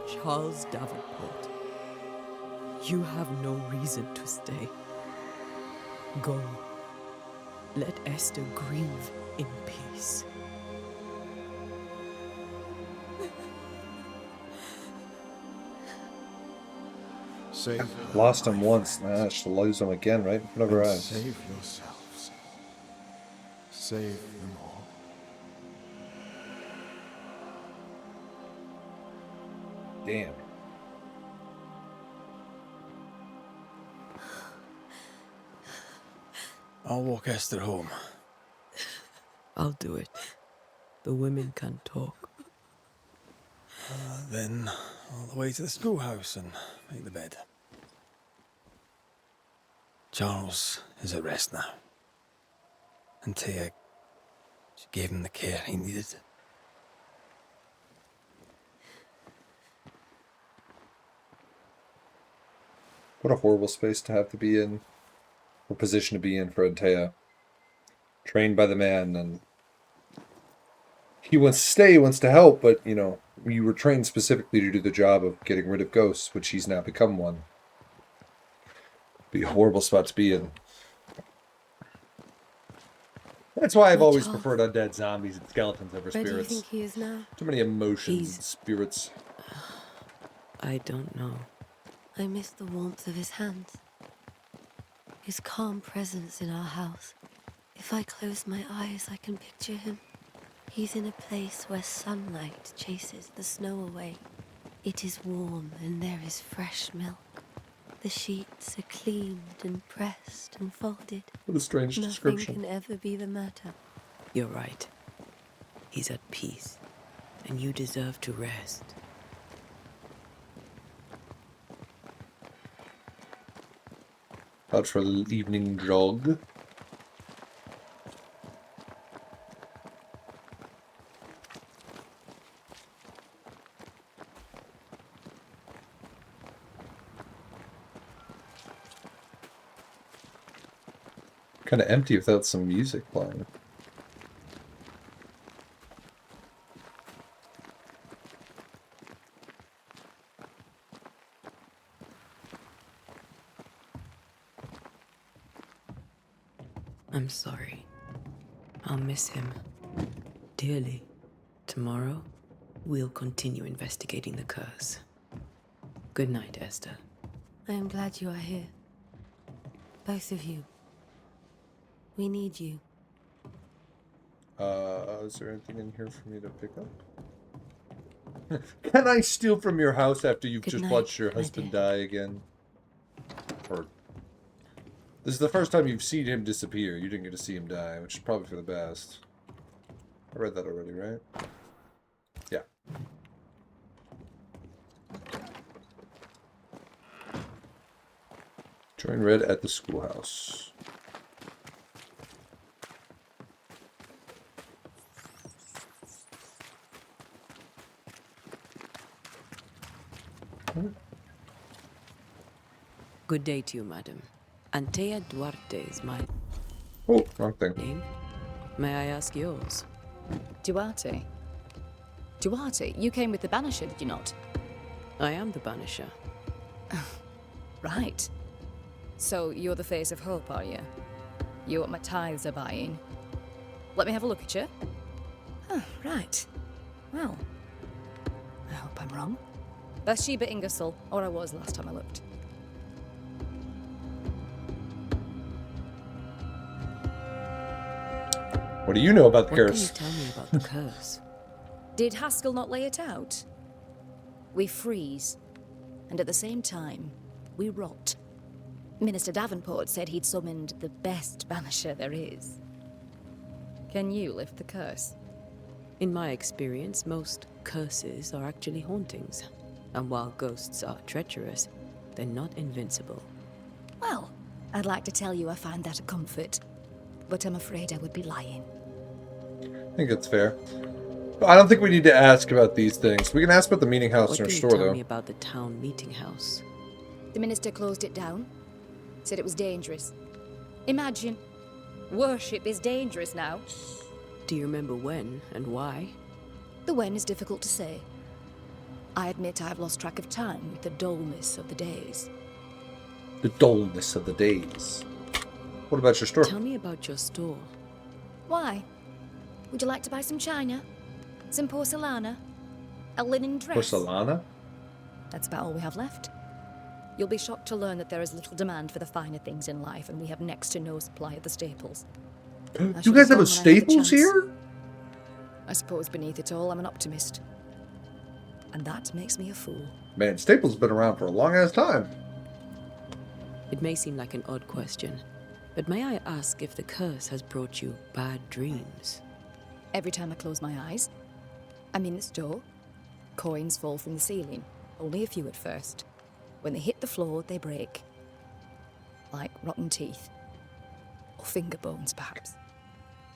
[SPEAKER 4] Charles Davenport, you have no reason to stay. Go. Let Esther grieve in peace.
[SPEAKER 10] Save
[SPEAKER 1] Lost him once, nah, she'll lose him again, right in front of her eyes.
[SPEAKER 10] Save yourselves. Save them all.
[SPEAKER 1] Damn.
[SPEAKER 3] I'll walk Esther home.
[SPEAKER 4] I'll do it. The women can talk.
[SPEAKER 3] Then all the way to the schoolhouse and make the bed. Charles is at rest now. Antea, she gave him the care he needed.
[SPEAKER 1] What a horrible space to have to be in, or position to be in for Antea. Trained by the man, and he wants to stay, he wants to help, but, you know, you were trained specifically to do the job of getting rid of ghosts, which he's now become one. Be a horrible spot to be in. That's why I've always preferred undead zombies and skeletons over
[SPEAKER 9] Where
[SPEAKER 1] spirits.
[SPEAKER 9] do you think he is now?
[SPEAKER 1] Too many emotions and spirits.
[SPEAKER 4] I don't know.
[SPEAKER 9] I miss the warmth of his hands. His calm presence in our house. If I close my eyes, I can picture him. He's in a place where sunlight chases the snow away. It is warm and there is fresh milk. The sheets are cleaned and pressed and folded.
[SPEAKER 1] What a strange description.
[SPEAKER 9] Nothing can ever be the matter.
[SPEAKER 4] You're right. He's at peace, and you deserve to rest.
[SPEAKER 1] Out for a little evening jog. Kind of empty without some music playing.
[SPEAKER 4] I'm sorry. I'll miss him dearly. Tomorrow, we'll continue investigating the curse. Good night, Esther.
[SPEAKER 9] I am glad you are here. Both of you. We need you.
[SPEAKER 1] Is there anything in here for me to pick up? Can I steal from your house after you've just watched your husband die again? Or... This is the first time you've seen him disappear. You didn't get to see him die, which is probably for the best. I read that already, right? Yeah. Join Red at the schoolhouse.
[SPEAKER 4] Good day to you, madam. Antea Duarte is my
[SPEAKER 1] Oh, wrong thing.
[SPEAKER 4] name. May I ask yours?
[SPEAKER 13] Duarte? Duarte, you came with the Banisher, did you not?
[SPEAKER 4] I am the Banisher.
[SPEAKER 13] Right. So you're the face of hope, are you? You're what my tithes are buying. Let me have a look at you. Oh, right. Well, I hope I'm wrong. Bathsheba Ingersoll, or I was last time I looked.
[SPEAKER 1] What do you know about the
[SPEAKER 4] What
[SPEAKER 1] curse?
[SPEAKER 4] can you tell me about the curse?
[SPEAKER 13] Did Haskell not lay it out? We freeze, and at the same time, we rot. Minister Davenport said he'd summoned the best banisher there is. Can you lift the curse?
[SPEAKER 4] In my experience, most curses are actually hauntings. And while ghosts are treacherous, they're not invincible.
[SPEAKER 13] Well, I'd like to tell you I find that a comfort, but I'm afraid I would be lying.
[SPEAKER 1] I think that's fair. I don't think we need to ask about these things. We can ask about the meeting house
[SPEAKER 4] What
[SPEAKER 1] in our
[SPEAKER 4] can you
[SPEAKER 1] store,
[SPEAKER 4] tell
[SPEAKER 1] though.
[SPEAKER 4] me about the town meeting house?
[SPEAKER 13] The minister closed it down. Said it was dangerous. Imagine. Worship is dangerous now.
[SPEAKER 4] Do you remember when and why?
[SPEAKER 13] The when is difficult to say. I admit I've lost track of time with the dullness of the days.
[SPEAKER 1] The dullness of the days. What about your store?
[SPEAKER 4] Tell me about your store.
[SPEAKER 13] Why? Would you like to buy some china? Some porcelana? A linen dress?
[SPEAKER 1] Porcelana?
[SPEAKER 13] That's about all we have left. You'll be shocked to learn that there is little demand for the finer things in life, and we have next to no supply of the staples.
[SPEAKER 1] You guys have a Staples here?
[SPEAKER 13] I suppose beneath it all, I'm an optimist. And that makes me a fool.
[SPEAKER 1] Man, Staples has been around for a long ass time.
[SPEAKER 4] It may seem like an odd question, but may I ask if the curse has brought you bad dreams?
[SPEAKER 13] Every time I close my eyes, I'm in the store. Coins fall from the ceiling. Only a few at first. When they hit the floor, they break. Like rotten teeth. Or finger bones, perhaps.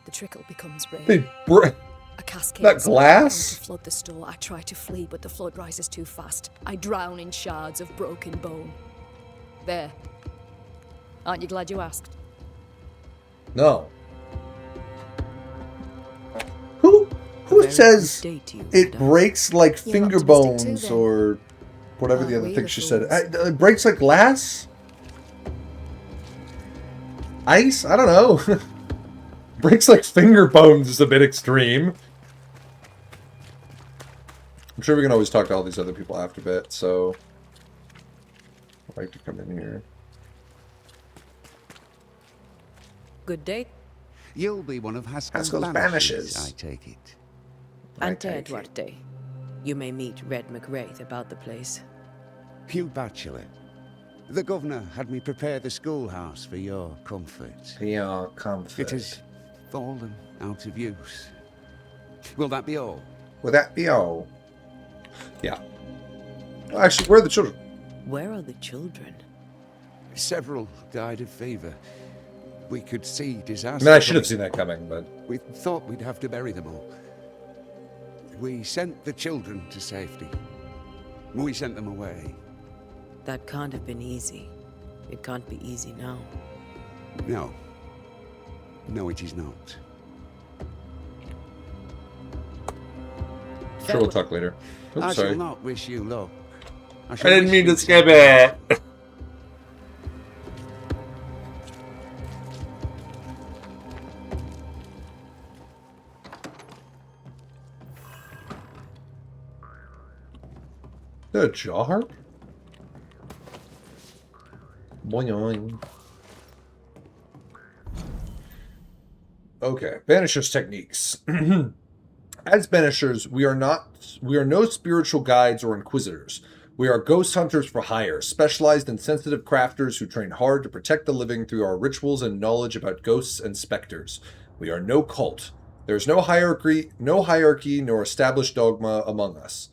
[SPEAKER 13] The trickle becomes rain.
[SPEAKER 1] They break.
[SPEAKER 13] A cascade
[SPEAKER 1] That glass?
[SPEAKER 13] to flood the store. I try to flee, but the flood rises too fast. I drown in shards of broken bone. There. Aren't you glad you asked?
[SPEAKER 1] No. Who says it breaks like finger bones or whatever the other thing she said? It breaks like glass? Ice? I don't know. Breaks like finger bones is a bit extreme. I'm sure we can always talk to all these other people after a bit, so I'd like to come in here.
[SPEAKER 4] Good day.
[SPEAKER 14] You'll be one of Haskell's
[SPEAKER 1] Banishes,
[SPEAKER 14] I take it.
[SPEAKER 4] Ante Duarte. You may meet Red McWraith about the place.
[SPEAKER 14] Hugh Bachelor. The governor had me prepare the schoolhouse for your comfort.
[SPEAKER 1] For your comfort.
[SPEAKER 14] It has fallen out of use. Will that be all?
[SPEAKER 1] Will that be all? Yeah. Well, actually, where are the children?
[SPEAKER 4] Where are the children?
[SPEAKER 14] Several died of fever. We could see disaster.
[SPEAKER 1] I mean, I should have seen that coming, but...
[SPEAKER 14] We thought we'd have to bury them all. We sent the children to safety. We sent them away.
[SPEAKER 4] That can't have been easy. It can't be easy now.
[SPEAKER 14] No. No, it is not.
[SPEAKER 1] Sure, we'll talk later. Oops,
[SPEAKER 14] I
[SPEAKER 1] sorry.
[SPEAKER 14] shall not wish you luck.
[SPEAKER 1] I didn't mean to skip it. The jaw harp? Boing. Okay, Banishers techniques. As Banishers, we are no spiritual guides or inquisitors. We are ghost hunters for hire, specialized and sensitive crafters who train hard to protect the living through our rituals and knowledge about ghosts and specters. We are no cult. There is no hierarchy nor established dogma among us.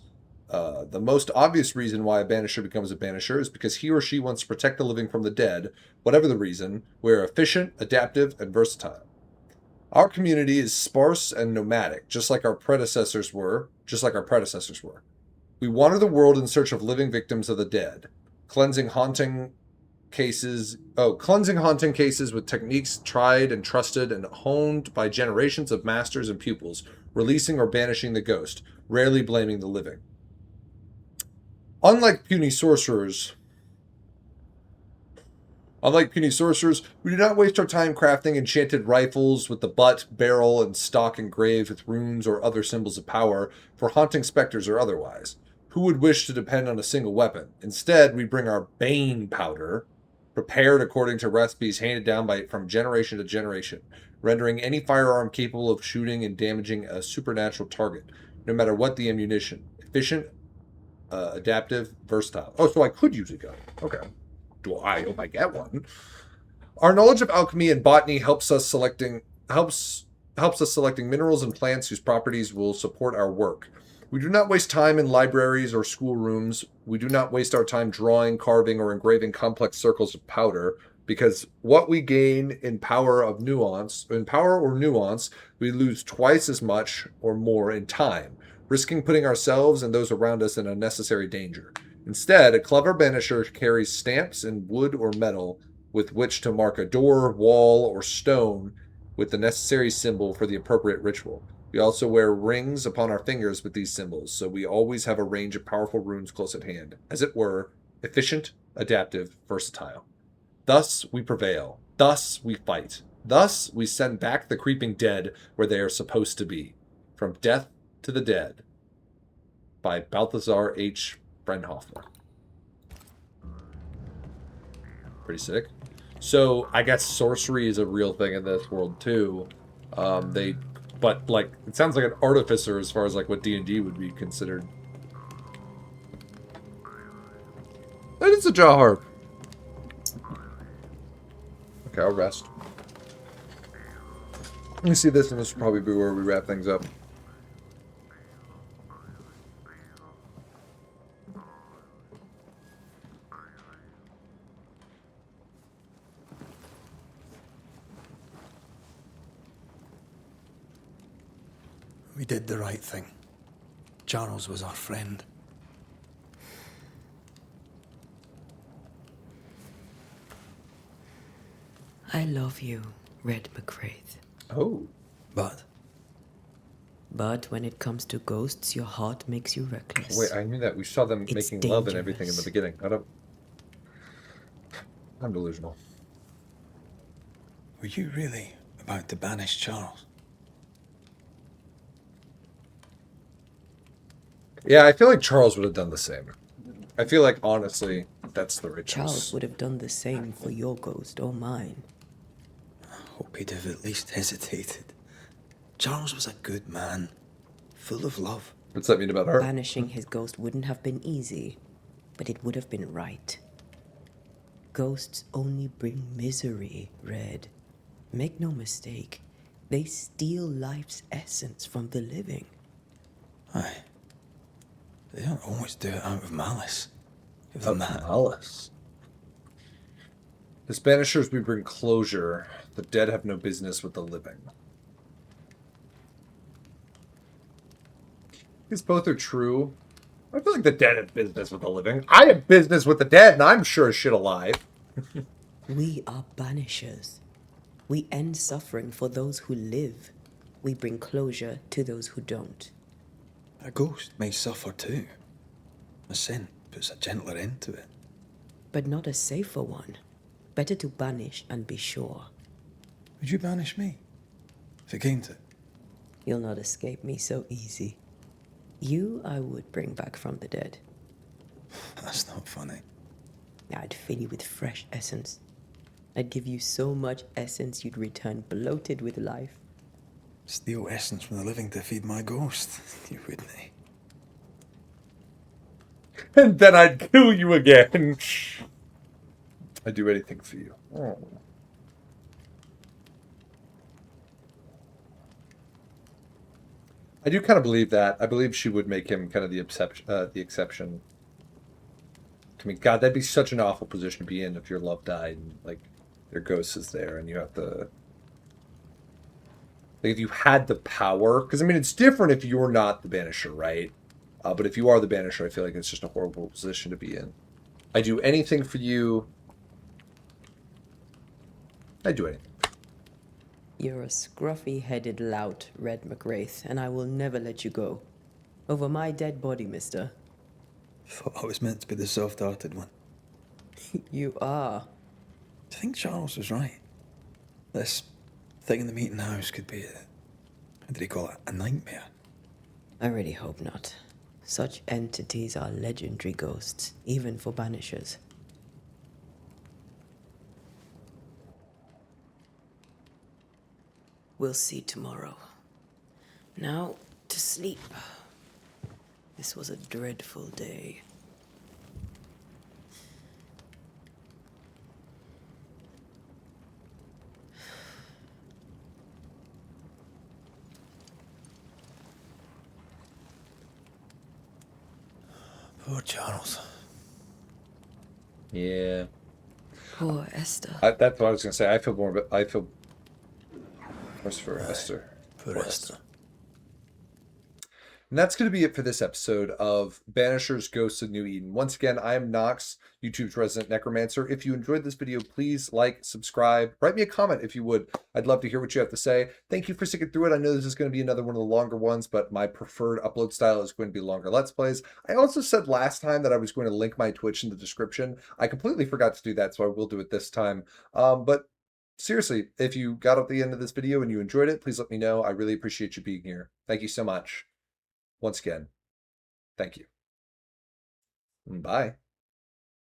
[SPEAKER 1] The most obvious reason why a Banisher becomes a Banisher is because he or she wants to protect the living from the dead. Whatever the reason, we are efficient, adaptive, and versatile. Our community is sparse and nomadic, just like our predecessors were. We wander the world in search of living victims of the dead, cleansing haunting cases with techniques tried and trusted and honed by generations of masters and pupils, releasing or banishing the ghost, rarely blaming the living. Unlike puny sorcerers, we do not waste our time crafting enchanted rifles with the butt, barrel, and stock engraved with runes or other symbols of power for haunting specters or otherwise. Who would wish to depend on a single weapon? Instead, we bring our Bane powder, prepared according to recipes handed down from generation to generation, rendering any firearm capable of shooting and damaging a supernatural target, no matter what the ammunition. Efficient, adaptive, versatile. Oh, so I could use a gun. Okay. I hope I get one. Our knowledge of alchemy and botany helps us selecting minerals and plants whose properties will support our work. We do not waste time in libraries or schoolrooms. We do not waste our time drawing, carving, or engraving complex circles of powder. because what we gain in power or nuance, we lose twice as much or more in time, risking putting ourselves and those around us in unnecessary danger. Instead, a clever banisher carries stamps in wood or metal with which to mark a door, wall, or stone with the necessary symbol for the appropriate ritual. We also wear rings upon our fingers with these symbols, so we always have a range of powerful runes close at hand. As it were, efficient, adaptive, versatile. Thus we prevail. Thus we fight. Thus we send back the creeping dead where they are supposed to be. From Death to the Dead. By Balthazar H. Brenhofer. Pretty sick. So I guess sorcery is a real thing in this world too. But like it sounds like an artificer as far as like what D&D would be considered. That is a jaw harp. Okay, I'll rest. Let me see this, and this will probably be where we wrap things up.
[SPEAKER 3] We did the right thing. Charles was our friend.
[SPEAKER 4] I love you, Red McWraith.
[SPEAKER 1] Oh.
[SPEAKER 4] But when it comes to ghosts, your heart makes you reckless.
[SPEAKER 1] Wait, I knew that. We saw them
[SPEAKER 4] It's
[SPEAKER 1] making love and everything in
[SPEAKER 4] dangerous.
[SPEAKER 1] the beginning. I'm delusional.
[SPEAKER 3] Were you really about to banish Charles?
[SPEAKER 1] Yeah, I feel like Charles would have done the same. I feel like, honestly, that's the right
[SPEAKER 4] Charles
[SPEAKER 1] choice.
[SPEAKER 4] would have done the same for your ghost or mine.
[SPEAKER 3] I hope he'd have at least hesitated. Charles was a good man, full of love.
[SPEAKER 1] What's that mean about her?
[SPEAKER 4] Banishing his ghost wouldn't have been easy, but it would have been right. Ghosts only bring misery, Red. Make no mistake, they steal life's essence from the living.
[SPEAKER 3] Aye. They don't always do it out of malice.
[SPEAKER 1] Malice. As Banishers, we bring closure. The dead have no business with the living. These both are true. I feel like the dead have business with the living. I have business with the dead, and I'm sure as shit alive.
[SPEAKER 4] We are banishers. We end suffering for those who live. We bring closure to those who don't.
[SPEAKER 3] A ghost may suffer too. A sin puts a gentler end to it.
[SPEAKER 4] But not a safer one. Better to banish and be sure.
[SPEAKER 3] Would you banish me? If it came to it?
[SPEAKER 4] You'll not escape me so easy. You I would bring back from the dead.
[SPEAKER 3] That's not funny.
[SPEAKER 4] I'd fill you with fresh essence. I'd give you so much essence you'd return bloated with life.
[SPEAKER 3] Steal essence from the living to feed my ghost. You wouldn't, eh?
[SPEAKER 1] And then I'd kill you again. I'd do anything for you. Oh. I do kind of believe that. I believe she would make him kind of the exception. I mean, God, that'd be such an awful position to be in if your love died and, like, your ghost is there and you have to... Like, if you had the power... Because, I mean, it's different if you're not the Banisher, right? But if you are the Banisher, I feel like it's just a horrible position to be in. I do anything for you. I do anything.
[SPEAKER 4] You're a scruffy-headed lout, Red McWraith, and I will never let you go. Over my dead body, mister.
[SPEAKER 3] Thought I was meant to be the soft-hearted one.
[SPEAKER 4] You are.
[SPEAKER 3] Do you think Charles was right? This thing in the meeting house could be how did he call it? A nightmare?
[SPEAKER 4] I really hope not. Such entities are legendary ghosts, even for banishers. We'll see tomorrow. Now, to sleep. This was a dreadful day.
[SPEAKER 3] Poor Charles.
[SPEAKER 1] Yeah.
[SPEAKER 9] Poor Esther.
[SPEAKER 1] That's what I was going to say. I feel worse for Esther.
[SPEAKER 3] Poor Esther.
[SPEAKER 1] And that's going to be it for this episode of Banishers, Ghosts of New Eden. Once again, I am Nox, YouTube's resident necromancer. If you enjoyed this video, please like, subscribe, write me a comment if you would. I'd love to hear what you have to say. Thank you for sticking through it. I know this is going to be another one of the longer ones, but my preferred upload style is going to be longer Let's Plays. I also said last time that I was going to link my Twitch in the description. I completely forgot to do that, so I will do it this time. But seriously, if you got up to the end of this video and you enjoyed it, please let me know. I really appreciate you being here. Thank you so much. Once again, thank you. Bye.